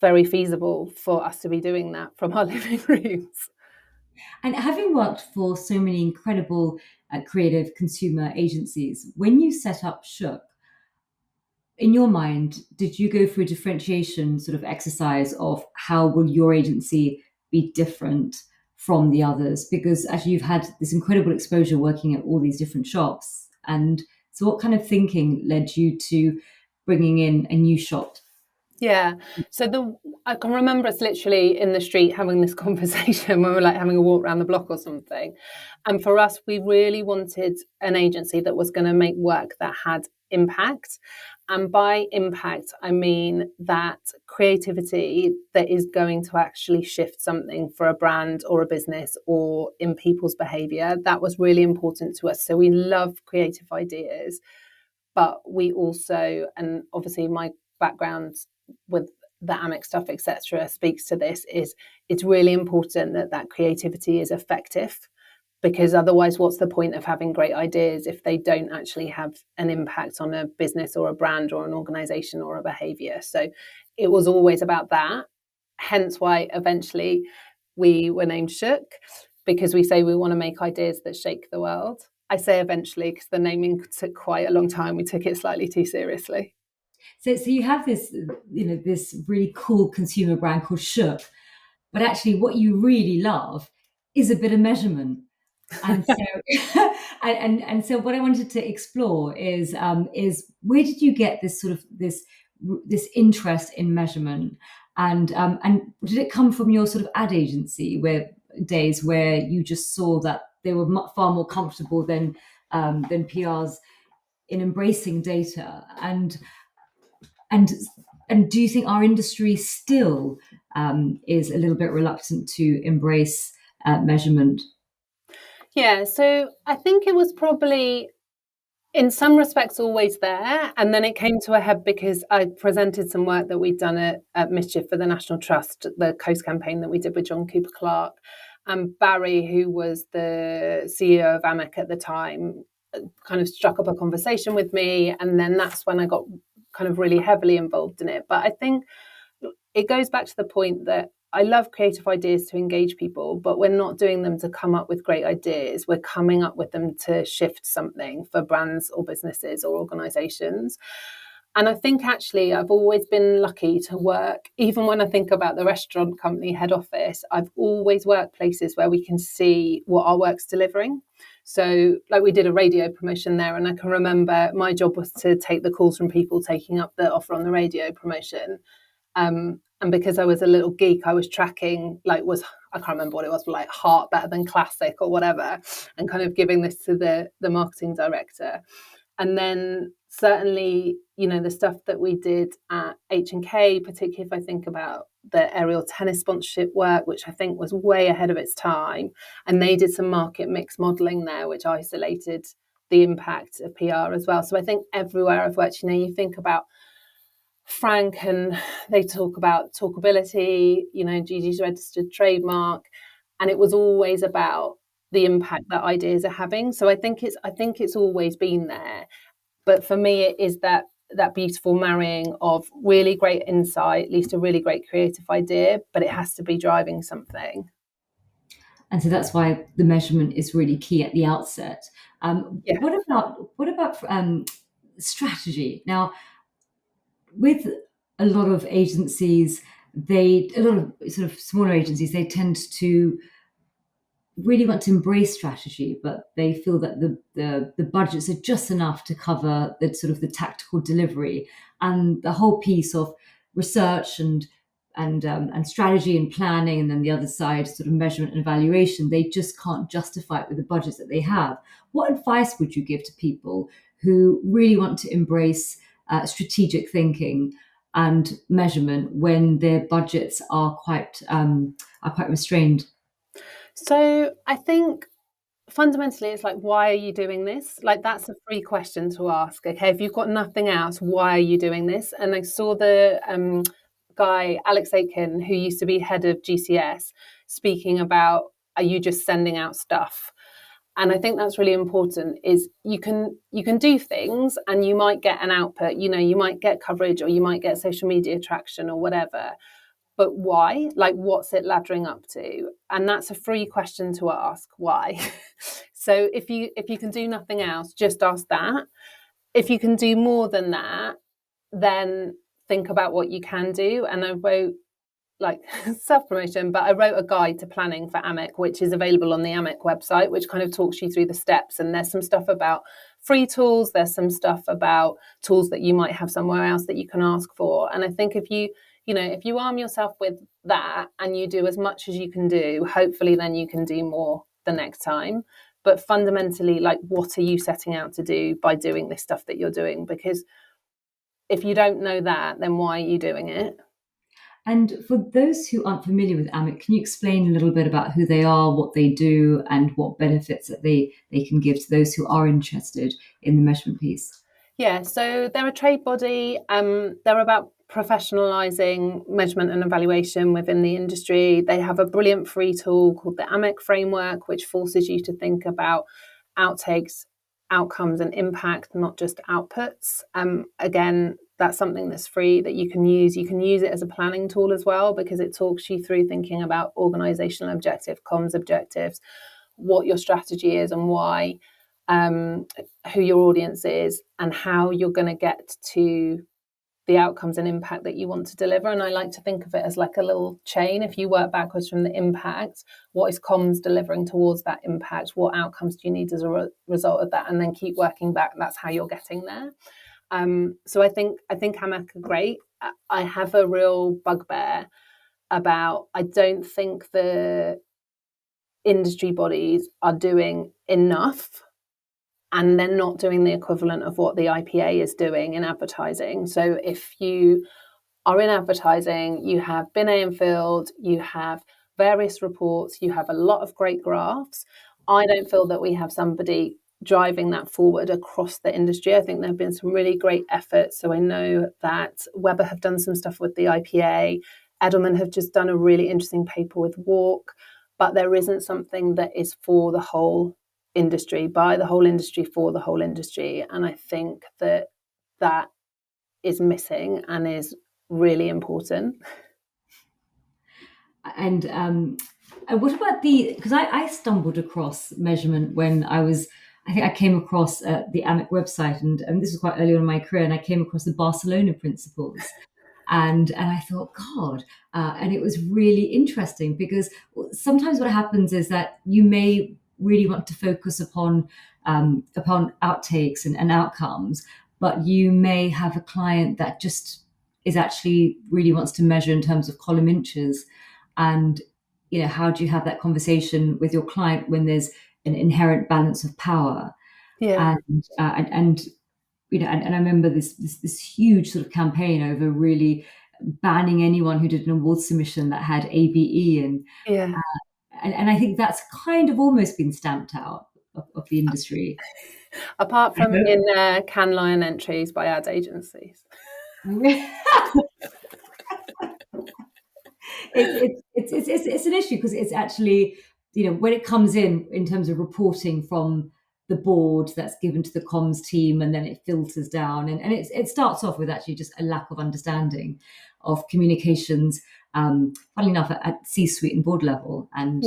very feasible for us to be doing that from our living rooms. And having worked for so many incredible creative consumer agencies, when you set up Shook, in your mind, did you go through a differentiation sort of exercise of how will your agency be different from the others? Because as you've had this incredible exposure working at all these different shops, and so what kind of thinking led you to bringing in a new shop? Yeah. So I can remember us literally in the street having this conversation when we were like having a walk around the block or something. And for us, we really wanted an agency that was going to make work that had impact. And by impact, I mean that creativity that is going to actually shift something for a brand or a business or in people's behaviour. That was really important to us. So we love creative ideas, but we also, and obviously my background with the AMIC stuff, etc., speaks to this, is it's really important that that creativity is effective, because otherwise what's the point of having great ideas if they don't actually have an impact on a business or a brand or an organization or a behavior? So it was always about that, hence why eventually we were named Shook, because we say we want to make ideas that shake the world. I say eventually because the naming took quite a long time. We took it slightly too seriously. So you have this, this really cool consumer brand called Shook, but actually what you really love is a bit of measurement. And so, and so, what I wanted to explore is where did you get this sort of this interest in measurement, and did it come from your sort of ad agency days where you just saw that they were far more comfortable than PRs in embracing data, and and do you think our industry still is a little bit reluctant to embrace measurement? Yeah, so I think it was probably in some respects always there, and then it came to a head because I presented some work that we'd done at Mischief for the National Trust, the Coast campaign that we did with John Cooper Clarke, and Barry, who was the CEO of AMIC at the time, kind of struck up a conversation with me, and then that's when I got kind of really heavily involved in it. But I think it goes back to the point that I love creative ideas to engage people, but we're not doing them to come up with great ideas. We're coming up with them to shift something for brands or businesses or organizations. And I think actually I've always been lucky to work, even when I think about the restaurant company head office, I've always worked places where we can see what our work's delivering. So like we did a radio promotion there, and I can remember my job was to take the calls from people taking up the offer on the radio promotion. And because I was a little geek, I was tracking, I can't remember what it was, but like heart better than classic or whatever, and kind of giving this to the marketing director. And then certainly, the stuff that we did at H&K, particularly if I think about the aerial tennis sponsorship work, which I think was way ahead of its time. And they did some market mix modelling there, which isolated the impact of PR as well. So I think everywhere I've worked, you think about Frank and they talk about talkability, Gigi's registered trademark, and it was always about the impact that ideas are having. So I think it's always been there. But for me, it is that beautiful marrying of really great insight, at least a really great creative idea, but it has to be driving something. And so that's why the measurement is really key at the outset. Yeah. What about strategy? Now, with a lot of agencies, a lot of sort of smaller agencies, they tend to really want to embrace strategy, but they feel that the budgets are just enough to cover the sort of the tactical delivery, and the whole piece of research and strategy and planning, and then the other side, sort of measurement and evaluation, they just can't justify it with the budgets that they have. What advice would you give to people who really want to embrace strategic thinking and measurement when their budgets are quite restrained? So I think fundamentally it's like, why are you doing this? Like, that's a free question to ask. Okay, if you've got nothing else, why are you doing this? And I saw the guy Alex Aitken, who used to be head of GCS, speaking about, are you just sending out stuff? And I think that's really important, is you can do things and you might get an output, you might get coverage or you might get social media traction or whatever. But why? Like, what's it laddering up to? And that's a free question to ask. Why? So if you can do nothing else, just ask that. If you can do more than that, then think about what you can do. And I wrote, like, self-promotion, but I wrote a guide to planning for AMIC, which is available on the AMIC website, which kind of talks you through the steps. And there's some stuff about free tools. There's some stuff about tools that you might have somewhere else that you can ask for. And I think if you arm yourself with that and you do as much as you can do, hopefully then you can do more the next time. but fundamentally, like, what are you setting out to do by doing this stuff that you're doing? Because if you don't know that, then why are you doing it? And for those who aren't familiar with AMIC, can you explain a little bit about who they are, what they do, and what benefits that they can give to those who are interested in the measurement piece? Yeah, so they're a trade body. They're about professionalising measurement and evaluation within the industry. They have a brilliant free tool called the AMIC framework, which forces you to think about outtakes, outcomes, and impact, not just outputs. Again, that's something that's free that you can use. You can use it as a planning tool as well, because it talks you through thinking about organisational objective, comms objectives, what your strategy is and why, who your audience is, and how you're going to get to the outcomes and impact that you want to deliver. And I like to think of it as like a little chain. If you work backwards from the impact, what is comms delivering towards that impact? What outcomes do you need as a result of that? And then keep working back. That's how you're getting there. So I think AMAC are great. I have a real bugbear about, I don't think the industry bodies are doing enough, and they're not doing the equivalent of what the IPA is doing in advertising. So if you are in advertising, you have bin A and filled, you have various reports, you have a lot of great graphs. I don't feel that we have somebody driving that forward across the industry. I think there have been some really great efforts. So I know that Weber have done some stuff with the IPA. Edelman have just done a really interesting paper with WACL, but there isn't something that is for the whole industry, by the whole industry, for the whole industry. And I think that that is missing and is really important. And what about because I stumbled across measurement when I think I came across the AMIC website, and this was quite early on in my career, and I came across the Barcelona principles. And I thought, God, and it was really interesting, because sometimes what happens is that you may really want to focus upon outtakes and outcomes, but you may have a client that just is actually really wants to measure in terms of column inches. And how do you have that conversation with your client when there's an inherent balance of power? Yeah. And I remember this huge sort of campaign over really banning anyone who did an award submission that had ABE, and I think that's kind of almost been stamped out of the industry. Apart from in Cannes Lion entries by ad agencies. It's an issue, because it's actually, when it comes in terms of reporting from the board, that's given to the comms team, and then it filters down, and it starts off with actually just a lack of understanding of communications, funnily enough, at C-suite and board level. And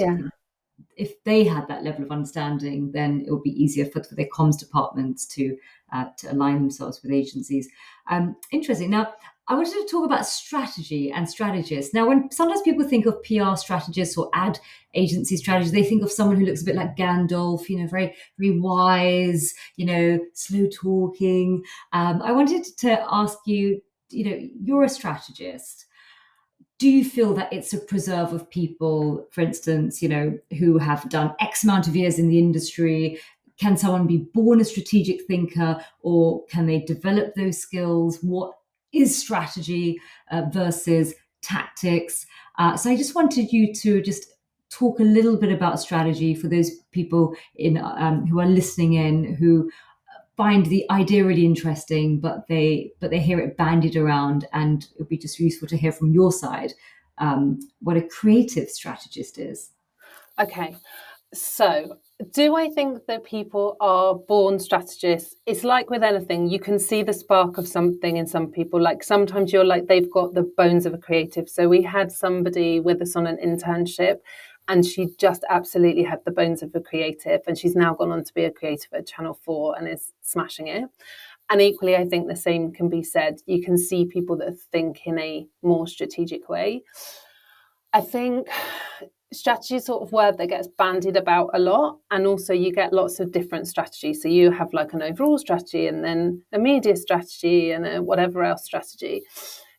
if they had that level of understanding, then it would be easier for their comms departments to align themselves with agencies. Interesting. Now, I wanted to talk about strategy and strategists. Now, when sometimes people think of PR strategists or ad agency strategists, they think of someone who looks a bit like Gandalf, very, very wise, slow talking. I wanted to ask you, you're a strategist. Do you feel that it's a preserve of people, for instance, who have done X amount of years in the industry? Can someone be born a strategic thinker, or can they develop those skills? What is strategy versus tactics? So I just wanted you to just talk a little bit about strategy for those people who are listening in, who find the idea really interesting, but they hear it bandied around, and it would be just useful to hear from your side what a creative strategist is. Okay, so do I think that people are born strategists? It's like with anything, you can see the spark of something in some people. Like sometimes you're like, they've got the bones of a creative. So we had somebody with us on an internship, and she just absolutely had the bones of a creative, and she's now gone on to be a creative at Channel 4 and is smashing it. And equally, I think the same can be said. You can see people that think in a more strategic way. I think strategy is sort of word that gets bandied about a lot, and also you get lots of different strategies. So you have like an overall strategy, and then a media strategy, and a whatever else strategy.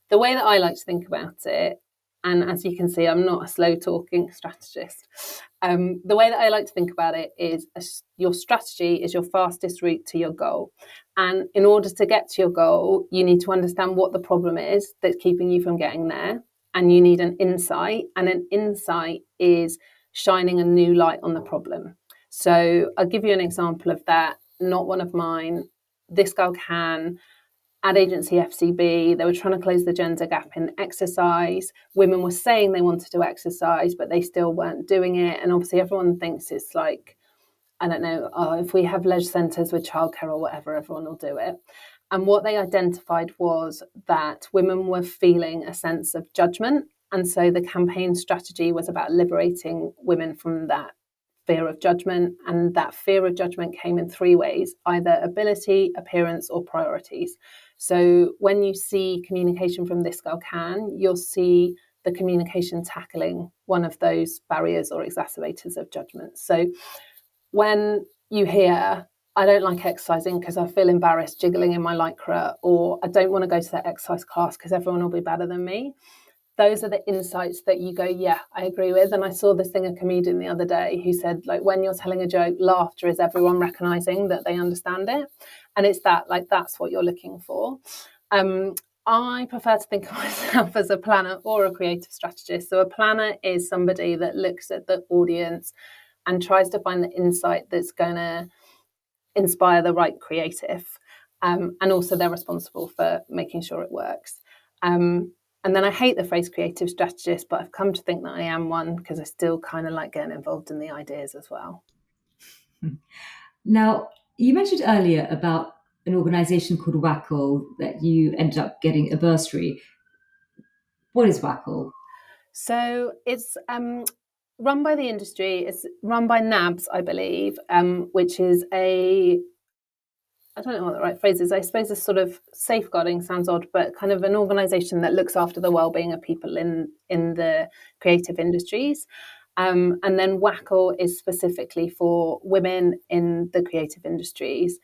The way that I like to think about it And as you can see, I'm not a slow talking strategist. The way that I like to think about it is your strategy is your fastest route to your goal. And in order to get to your goal, you need to understand what the problem is that's keeping you from getting there. And you need an insight. And an insight is shining a new light on the problem. So I'll give you an example of that. Not one of mine. This girl can. Ad agency FCB, they were trying to close the gender gap in exercise. Women were saying they wanted to exercise, but they still weren't doing it. And obviously everyone thinks it's like, I don't know, if we have leisure centres with childcare or whatever, everyone will do it. And what they identified was that women were feeling a sense of judgment. And so the campaign strategy was about liberating women from that fear of judgment. And that fear of judgment came in three ways, either ability, appearance, or priorities. So when you see communication from This Girl Can, you'll see the communication tackling one of those barriers or exacerbators of judgment. So when you hear, I don't like exercising because I feel embarrassed jiggling in my lycra, or I don't want to go to that exercise class because everyone will be better than me, those are the insights that you go, yeah, I agree with. And I saw this thing, a comedian the other day who said, like, when you're telling a joke, laughter is everyone recognizing that they understand it. And it's that, like, that's what you're looking for. I prefer to think of myself as a planner or a creative strategist. So a planner is somebody that looks at the audience and tries to find the insight that's going to inspire the right creative. And also they're responsible for making sure it works. And then I hate the phrase creative strategist, but I've come to think that I am one because I still kind of like getting involved in the ideas as well. Now, you mentioned earlier about an organisation called WACL that you ended up getting a bursary. What is WACL? So it's run by the industry. It's run by NABS, I believe, which is I don't know what the right phrase is. I suppose a sort of safeguarding sounds odd, but kind of an organisation that looks after the well-being of people in the creative industries. And then WACL is specifically for women in the creative industries.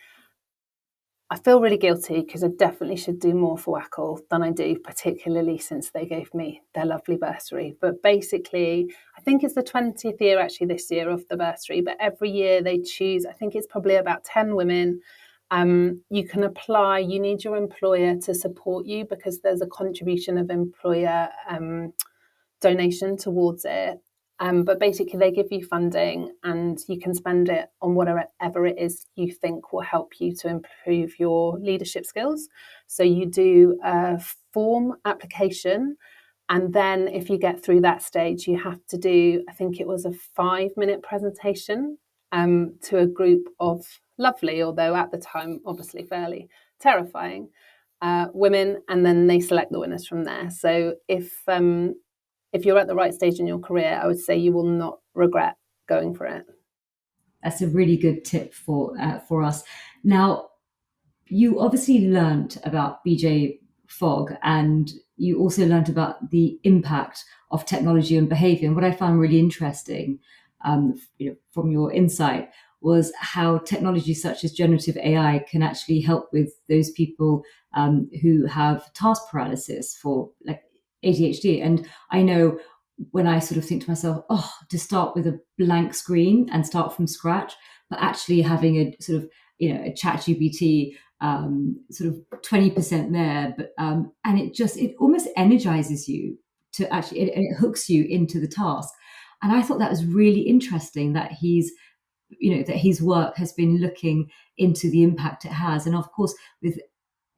I feel really guilty because I definitely should do more for WACL than I do, particularly since they gave me their lovely bursary. But basically, I think it's the 20th year actually this year of the bursary, but every year they choose, I think it's probably about 10 women. You can apply, you need your employer to support you because there's a contribution of employer donation towards it. But basically they give you funding and you can spend it on whatever it is you think will help you to improve your leadership skills. So you do a form application, and then if you get through that stage, you have to do, I think it was a 5-minute presentation to a group of lovely, although at the time obviously fairly terrifying, women, and then they select the winners from there. So if you're at the right stage in your career, I would say you will not regret going for it. That's a really good tip for us. Now, you obviously learnt about BJ Fogg, and you also learnt about the impact of technology on behaviour. And what I found really interesting, from your insight, was how technology such as generative AI can actually help with those people who have task paralysis for like ADHD. And I know when I sort of think to myself, to start with a blank screen and start from scratch, but actually having a sort of, a chat GPT sort of 20% there, but and it almost energizes you to actually, it hooks you into the task. And I thought that was really interesting that that his work has been looking into the impact it has. And of course, with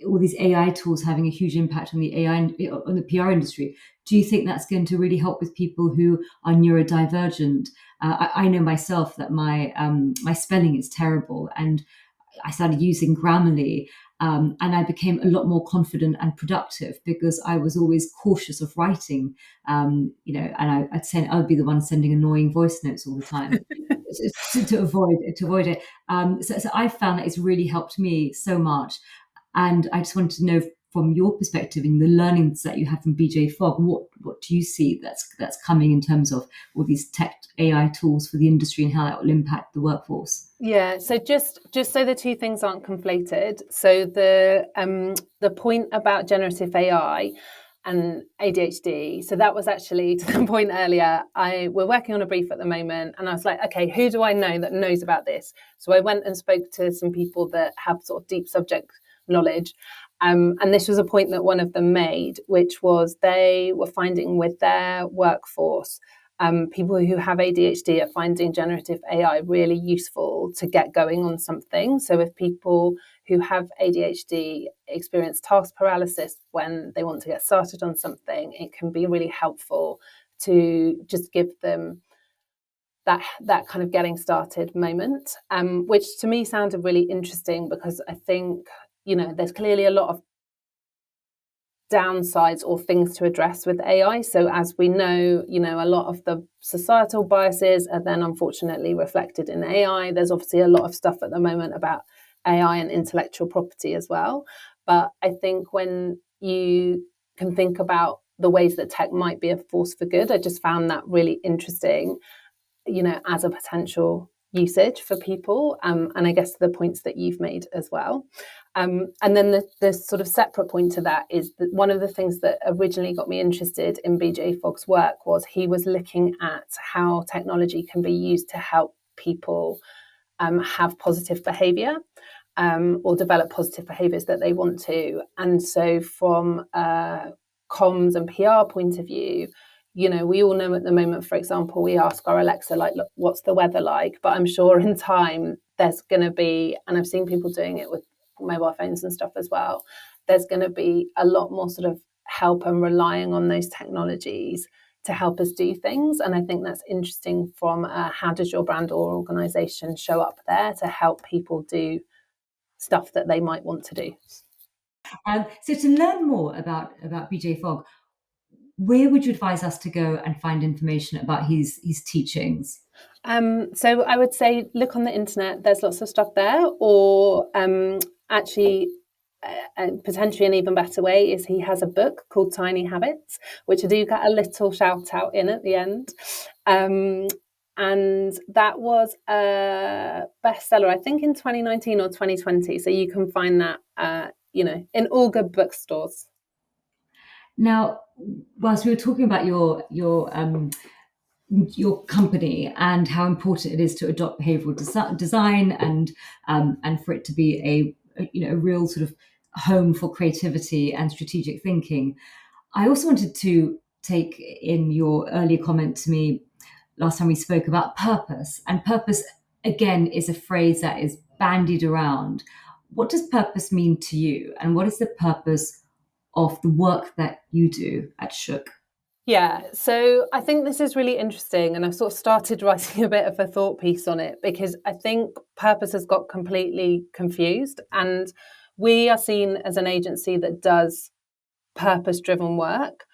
all these AI tools having a huge impact on the on the PR industry, do you think that's going to really help with people who are neurodivergent? I know myself that my spelling is terrible, and I started using Grammarly, and I became a lot more confident and productive because I was always cautious of writing, and I would be the one sending annoying voice notes all the time to avoid it. So I found that it's really helped me so much. And I just wanted to know from your perspective in the learnings that you have from BJ Fogg, what do you see that's coming in terms of all these tech AI tools for the industry and how that will impact the workforce? Yeah, so just so the two things aren't conflated. So the point about generative AI, and ADHD. So that was actually, to the point earlier, we're working on a brief at the moment, and I was like, okay, who do I know that knows about this? So I went and spoke to some people that have sort of deep subject knowledge. And this was a point that one of them made, which was they were finding with their workforce, people who have ADHD are finding generative AI really useful to get going on something. So if people who have ADHD experience task paralysis when they want to get started on something, it can be really helpful to just give them that kind of getting started moment, which to me sounded really interesting, because I think, there's clearly a lot of downsides or things to address with AI. So as we know, a lot of the societal biases are then unfortunately reflected in AI. There's obviously a lot of stuff at the moment about AI and intellectual property as well. But I think when you can think about the ways that tech might be a force for good, I just found that really interesting, as a potential usage for people. And I guess the points that you've made as well. And then the sort of separate point to that is that one of the things that originally got me interested in BJ Fogg's work was he was looking at how technology can be used to help people have positive behaviour, or develop positive behaviours that they want to. And so from a comms and PR point of view, we all know at the moment, for example, we ask our Alexa, like, look, what's the weather like? But I'm sure in time there's going to be, and I've seen people doing it with mobile phones and stuff as well, there's going to be a lot more sort of help and relying on those technologies to help us do things. And I think that's interesting from how does your brand or organisation show up there to help people do stuff that they might want to do. So to learn more about BJ Fogg, where would you advise us to go and find information about his teachings? So I would say look on the internet. There's lots of stuff there. Or actually, potentially an even better way is he has a book called Tiny Habits, which I do get a little shout out in at the end. And that was a bestseller, I think, in 2019 or 2020. So you can find that, in all good bookstores. Now, whilst we were talking about your company and how important it is to adopt behavioral design and for it to be a real sort of home for creativity and strategic thinking, I also wanted to take in your earlier comment to me last time we spoke about purpose. And purpose, again, is a phrase that is bandied around. What does purpose mean to you? And what is the purpose of the work that you do at Shook? Yeah, so I think this is really interesting, and I've sort of started writing a bit of a thought piece on it, because I think purpose has got completely confused, and we are seen as an agency that does purpose-driven work,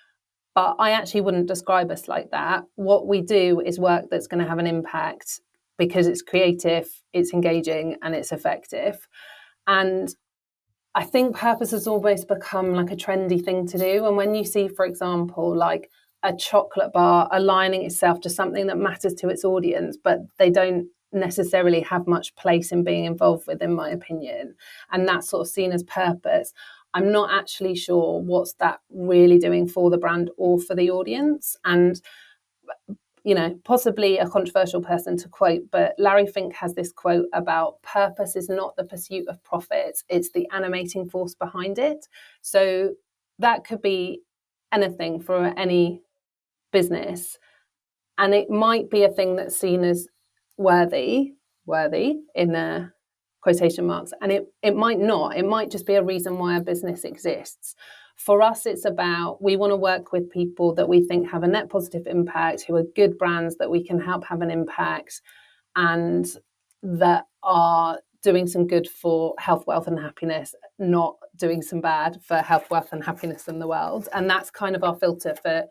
but I actually wouldn't describe us like that. What we do is work that's going to have an impact because it's creative, it's engaging, and it's effective. And I think purpose has almost become like a trendy thing to do. And when you see, for example, like a chocolate bar aligning itself to something that matters to its audience, but they don't necessarily have much place in being involved with, in my opinion, and that's sort of seen as purpose, I'm not actually sure what's that really doing for the brand or for the audience. And possibly a controversial person to quote, but Larry Fink has this quote about purpose is not the pursuit of profit, it's the animating force behind it. So that could be anything for any business. And it might be a thing that's seen as worthy in their quotation marks. And it might not. It might just be a reason why a business exists. For us, it's about, we want to work with people that we think have a net positive impact, who are good brands that we can help have an impact, and that are doing some good for health, wealth, and happiness, not doing some bad for health, wealth, and happiness in the world. And that's kind of our filter for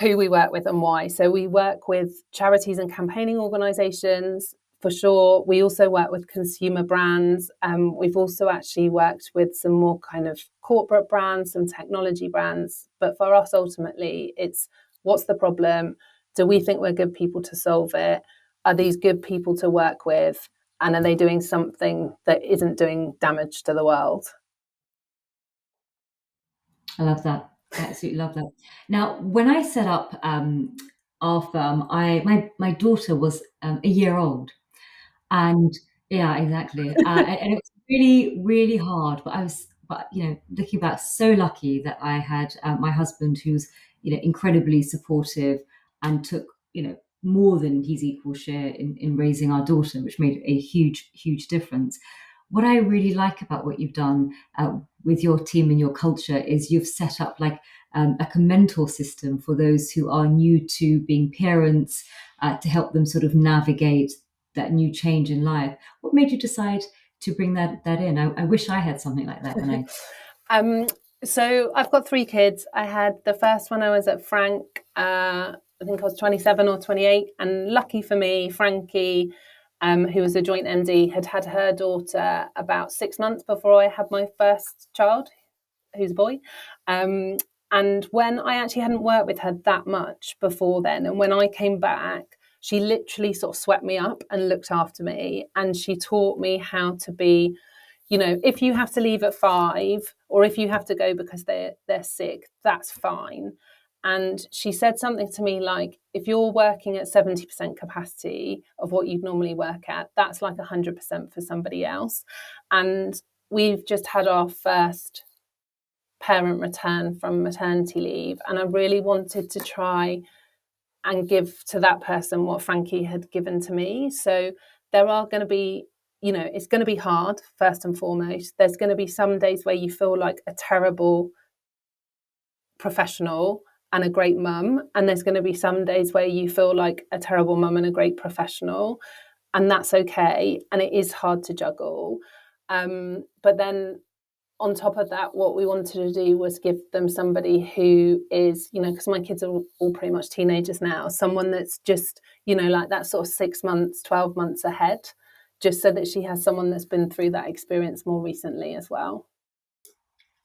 who we work with and why. So we work with charities and campaigning organisations, for sure. We also work with consumer brands. We've also actually worked with some more kind of corporate brands, some technology brands. But for us, ultimately, it's what's the problem? Do we think we're good people to solve it? Are these good people to work with? And are they doing something that isn't doing damage to the world? I love that. I absolutely love that. Now, when I set up our firm, my daughter was a year old, and yeah, exactly. And it was really, really hard. But looking back, so lucky that I had my husband, who's incredibly supportive and took more than his equal share in raising our daughter, which made a huge, huge difference. What I really like about what you've done with your team and your culture is you've set up like a mentor system for those who are new to being parents, to help them sort of navigate that new change in life. What made you decide to bring that in? I wish I had something like that when I. Um, so I've got 3 kids. I had the first one I was at Frank. I think I was 27 or 28. And lucky for me, Frankie, who was a joint MD, had had her daughter about 6 months before I had my first child, who's a boy. And when I actually hadn't worked with her that much before then, and when I came back, she literally sort of swept me up and looked after me. And she taught me how to be, if you have to leave at 5 or if you have to go because they're sick, that's fine. And she said something to me like, if you're working at 70% capacity of what you'd normally work at, that's like 100% for somebody else. And we've just had our first parent return from maternity leave, and I really wanted to try and give to that person what Frankie had given to me. So there are going to be, it's going to be hard, first and foremost. There's going to be some days where you feel like a terrible professional and a great mum, and there's going to be some days where you feel like a terrible mum and a great professional, and that's okay. And it is hard to juggle. But then on top of that, what we wanted to do was give them somebody who is, because my kids are all pretty much teenagers now, someone that's just, like that sort of 6 months, 12 months ahead, just so that she has someone that's been through that experience more recently as well.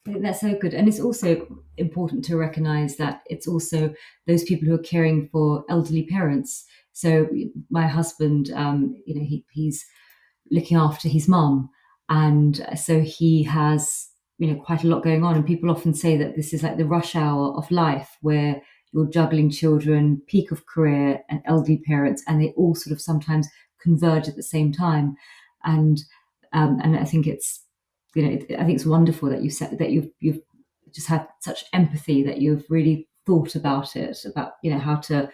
I think that's so good. And it's also important to recognize that it's also those people who are caring for elderly parents. So my husband, he's looking after his mum. And so he has, quite a lot going on. And people often say that this is like the rush hour of life where you're juggling children, peak of career, and elderly parents, and they all sort of sometimes converge at the same time. And I think it's, I think it's wonderful that you said that you've just had such empathy, that you've really thought about it, about how to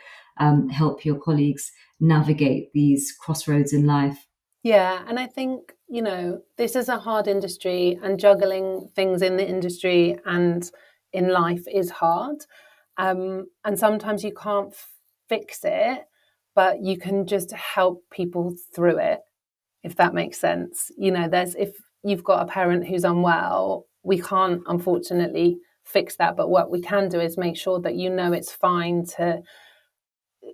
help your colleagues navigate these crossroads in life. Yeah, and I think, this is a hard industry, and juggling things in the industry and in life is hard. And sometimes you can't fix it, but you can just help people through it, if that makes sense. If you've got a parent who's unwell, we can't unfortunately fix that. But what we can do is make sure that it's fine to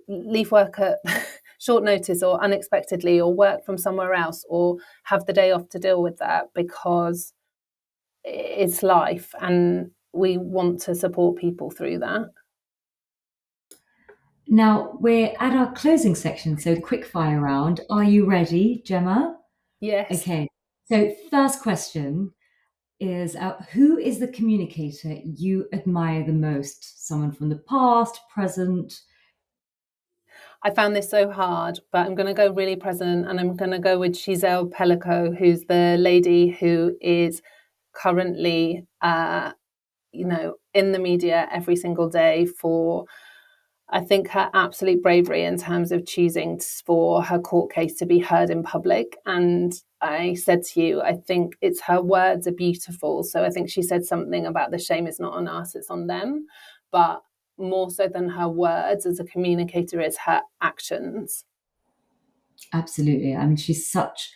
leave work at short notice or unexpectedly, or work from somewhere else, or have the day off to deal with that, because it's life and we want to support people through that. Now we're at our closing section, so quick fire round. Are you ready, Gemma? Yes. Okay. So first question is, who is the communicator you admire the most? Someone from the past, present? I found this so hard, but I'm going to go really present, and I'm going to go with Giselle Pellico, who's the lady who is currently, in the media every single day for, I think, her absolute bravery in terms of choosing for her court case to be heard in public. And I said to you, I think it's her words are beautiful. So I think she said something about the shame is not on us, it's on them. But more so than her words as a communicator is her actions. Absolutely. I mean, she's such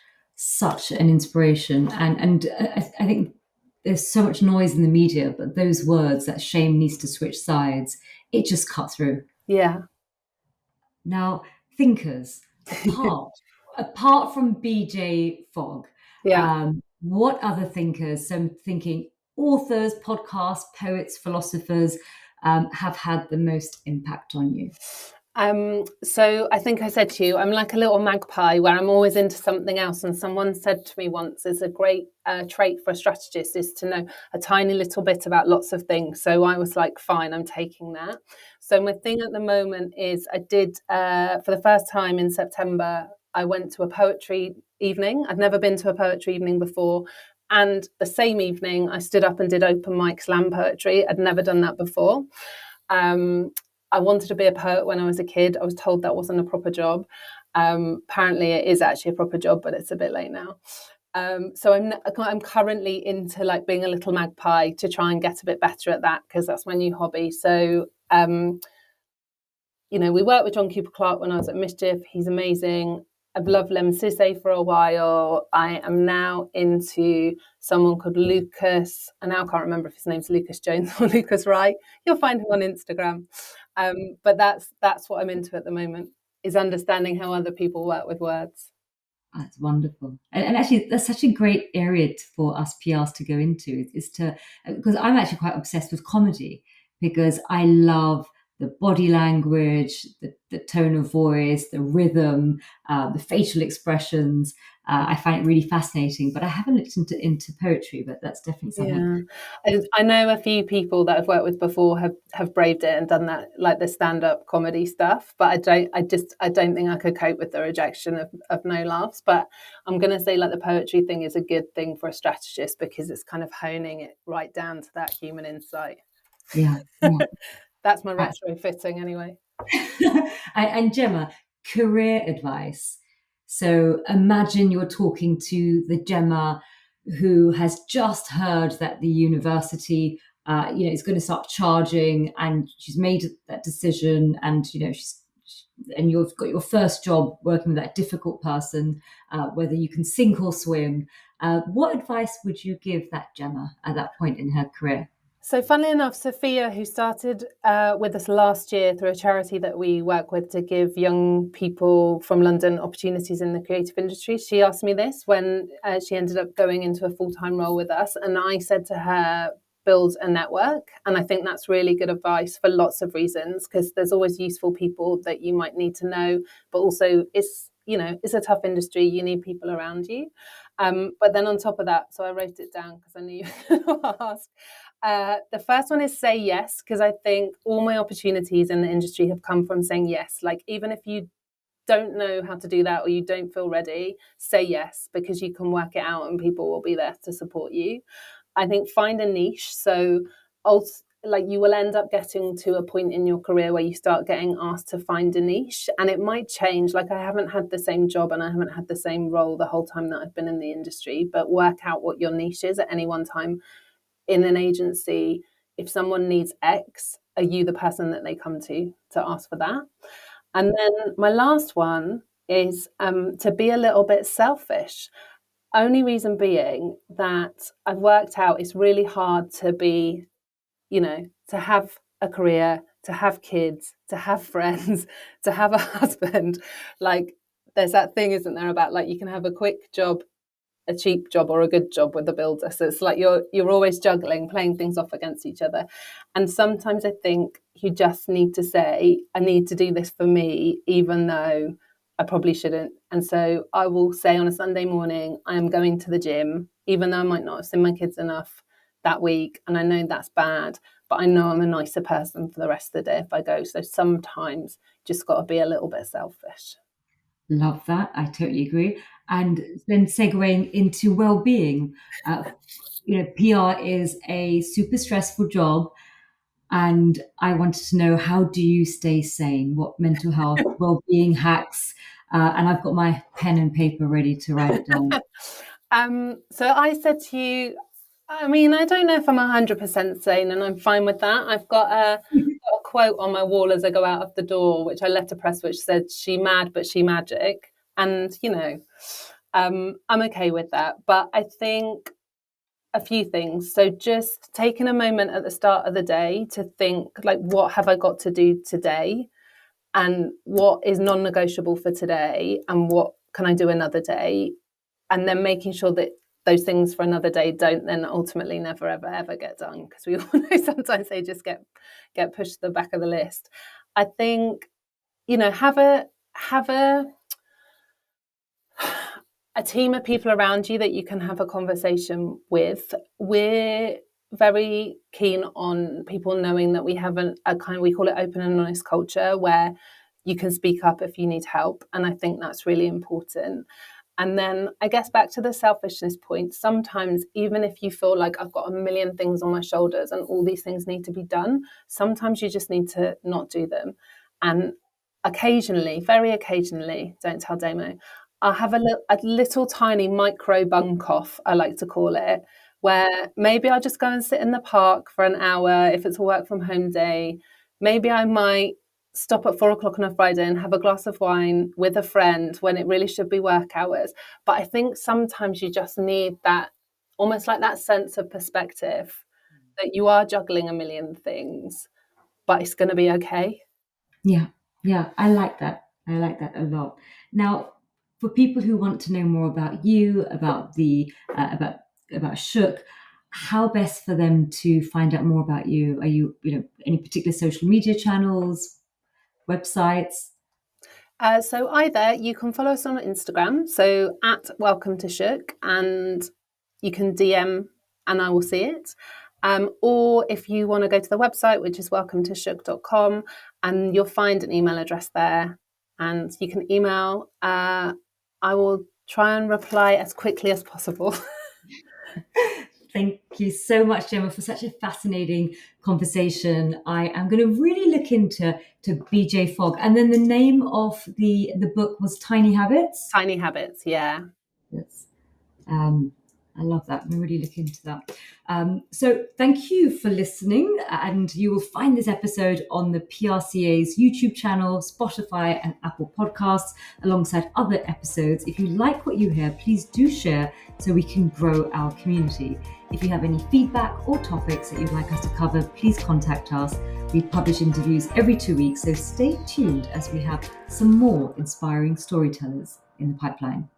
an inspiration, and I think there's so much noise in the media, but those words, that shame needs to switch sides, it just cut through. Yeah. Now, thinkers, apart from BJ Fogg, Yeah. what other thinkers, so I'm thinking authors, podcasts, poets, philosophers, have had the most impact on you? So I think I said to you, I'm like a little magpie where I'm always into something else. And someone said to me once, "It's a great trait for a strategist is to know a tiny little bit about lots of things." So I was like, fine, I'm taking that. So my thing at the moment is I did, for the first time in September, I went to a poetry evening. I've never been to a poetry evening before. And the same evening, I stood up and did open mic slam poetry. I'd never done that before. I wanted to be a poet when I was a kid. I was told that wasn't a proper job. Apparently, it is actually a proper job, but it's a bit late now. So I'm currently into like being a little magpie to try and get a bit better at that because that's my new hobby. So we worked with John Cooper Clarke when I was at Mischief. He's amazing. I've loved Lem Sisse for a while. I am now into someone called Lucas. I now can't remember if his name's Lucas Jones or Lucas Wright. You'll find him on Instagram. But that's what I'm into at the moment, is understanding how other people work with words. That's wonderful. And actually, that's such a great area for us PRs to go into, is to, because I'm actually quite obsessed with comedy, because I love the body language, the tone of voice, the rhythm, the facial expressions. I find it really fascinating, but I haven't looked into poetry, but that's definitely something. Yeah, I know a few people that I've worked with before have braved it and done that, like the stand-up comedy stuff. But I don't think I could cope with the rejection of no laughs. But I'm going to say like the poetry thing is a good thing for a strategist because it's kind of honing it right down to that human insight. Yeah, yeah. That's my retrofitting anyway. And Gemma, career advice. So imagine you're talking to the Gemma who has just heard that the university, is going to start charging, and she's made that decision, and and you've got your first job working with that difficult person, whether you can sink or swim. What advice would you give that Gemma at that point in her career? So funnily enough, Sophia, who started with us last year through a charity that we work with to give young people from London opportunities in the creative industry, she asked me this when she ended up going into a full-time role with us. And I said to her, build a network. And I think that's really good advice for lots of reasons, because there's always useful people that you might need to know, but also it's a tough industry. You need people around you. But then on top of that, so I wrote it down because I knew you were going to ask. The first one is say yes, because I think all my opportunities in the industry have come from saying yes. Like, even if you don't know how to do that or you don't feel ready, say yes, because you can work it out and people will be there to support you. I think find a niche. So like you will end up getting to a point in your career where you start getting asked to find a niche, and it might change. Like, I haven't had the same job and I haven't had the same role the whole time that I've been in the industry, but work out what your niche is at any one time. In an agency, if someone needs X, are you the person that they come to ask for that? And then my last one is to be a little bit selfish. Only reason being that I've worked out it's really hard to be, to have a career, to have kids, to have friends, to have a husband. Like, there's that thing, isn't there, about like you can have a quick job, a cheap job, or a good job with a builder. So it's like you're always juggling, playing things off against each other. And sometimes I think you just need to say, I need to do this for me, even though I probably shouldn't. And so I will say on a Sunday morning, I am going to the gym, even though I might not have seen my kids enough that week. And I know that's bad, but I know I'm a nicer person for the rest of the day if I go. So sometimes just got to be a little bit selfish. Love that. I totally agree. And then segueing into well-being, PR is a super stressful job, and I wanted to know, how do you stay sane? What mental health well-being hacks? And I've got my pen and paper ready to write it down. So I said to you, I mean, I don't know if I'm 100% sane, and I'm fine with that. I've got a quote on my wall as I go out of the door, which I letterpress, which said, "She mad, but she magic." And, I'm okay with that. But I think a few things. So just taking a moment at the start of the day to think, like, what have I got to do today? And what is non-negotiable for today? And what can I do another day? And then making sure that those things for another day don't then ultimately never, ever, ever get done. Because we all know sometimes they just get pushed to the back of the list. I think have a team of people around you that you can have a conversation with. We're very keen on people knowing that we have a kind of, we call it open and honest culture, where you can speak up if you need help. And I think that's really important. And then I guess back to the selfishness point, sometimes even if you feel like I've got a million things on my shoulders and all these things need to be done, sometimes you just need to not do them. And occasionally, very occasionally, don't tell Damo, I'll have a little tiny micro bunk off, I like to call it, where maybe I'll just go and sit in the park for an hour if it's a work from home day. Maybe I might stop at 4 o'clock on a Friday and have a glass of wine with a friend when it really should be work hours. But I think sometimes you just need that, almost like that sense of perspective that you are juggling a million things, but it's going to be okay. Yeah, I like that. I like that a lot. Now, for people who want to know more about you, about the about Shook, how best for them to find out more about you? Are you any particular social media channels, websites? So either you can follow us on Instagram, so at Welcome to Shook, and you can DM and I will see it. Or if you want to go to the website, which is welcometoshook.com, and you'll find an email address there, and you can email. I will try and reply as quickly as possible. Thank you so much, Gemma, for such a fascinating conversation. I am going to really look into BJ Fogg. And then the name of the book was Tiny Habits. Tiny Habits, yeah. Yes. I love that. I'm really looking into that. So thank you for listening. And you will find this episode on the PRCA's YouTube channel, Spotify and Apple Podcasts, alongside other episodes. If you like what you hear, please do share so we can grow our community. If you have any feedback or topics that you'd like us to cover, please contact us. We publish interviews every 2 weeks, so stay tuned as we have some more inspiring storytellers in the pipeline.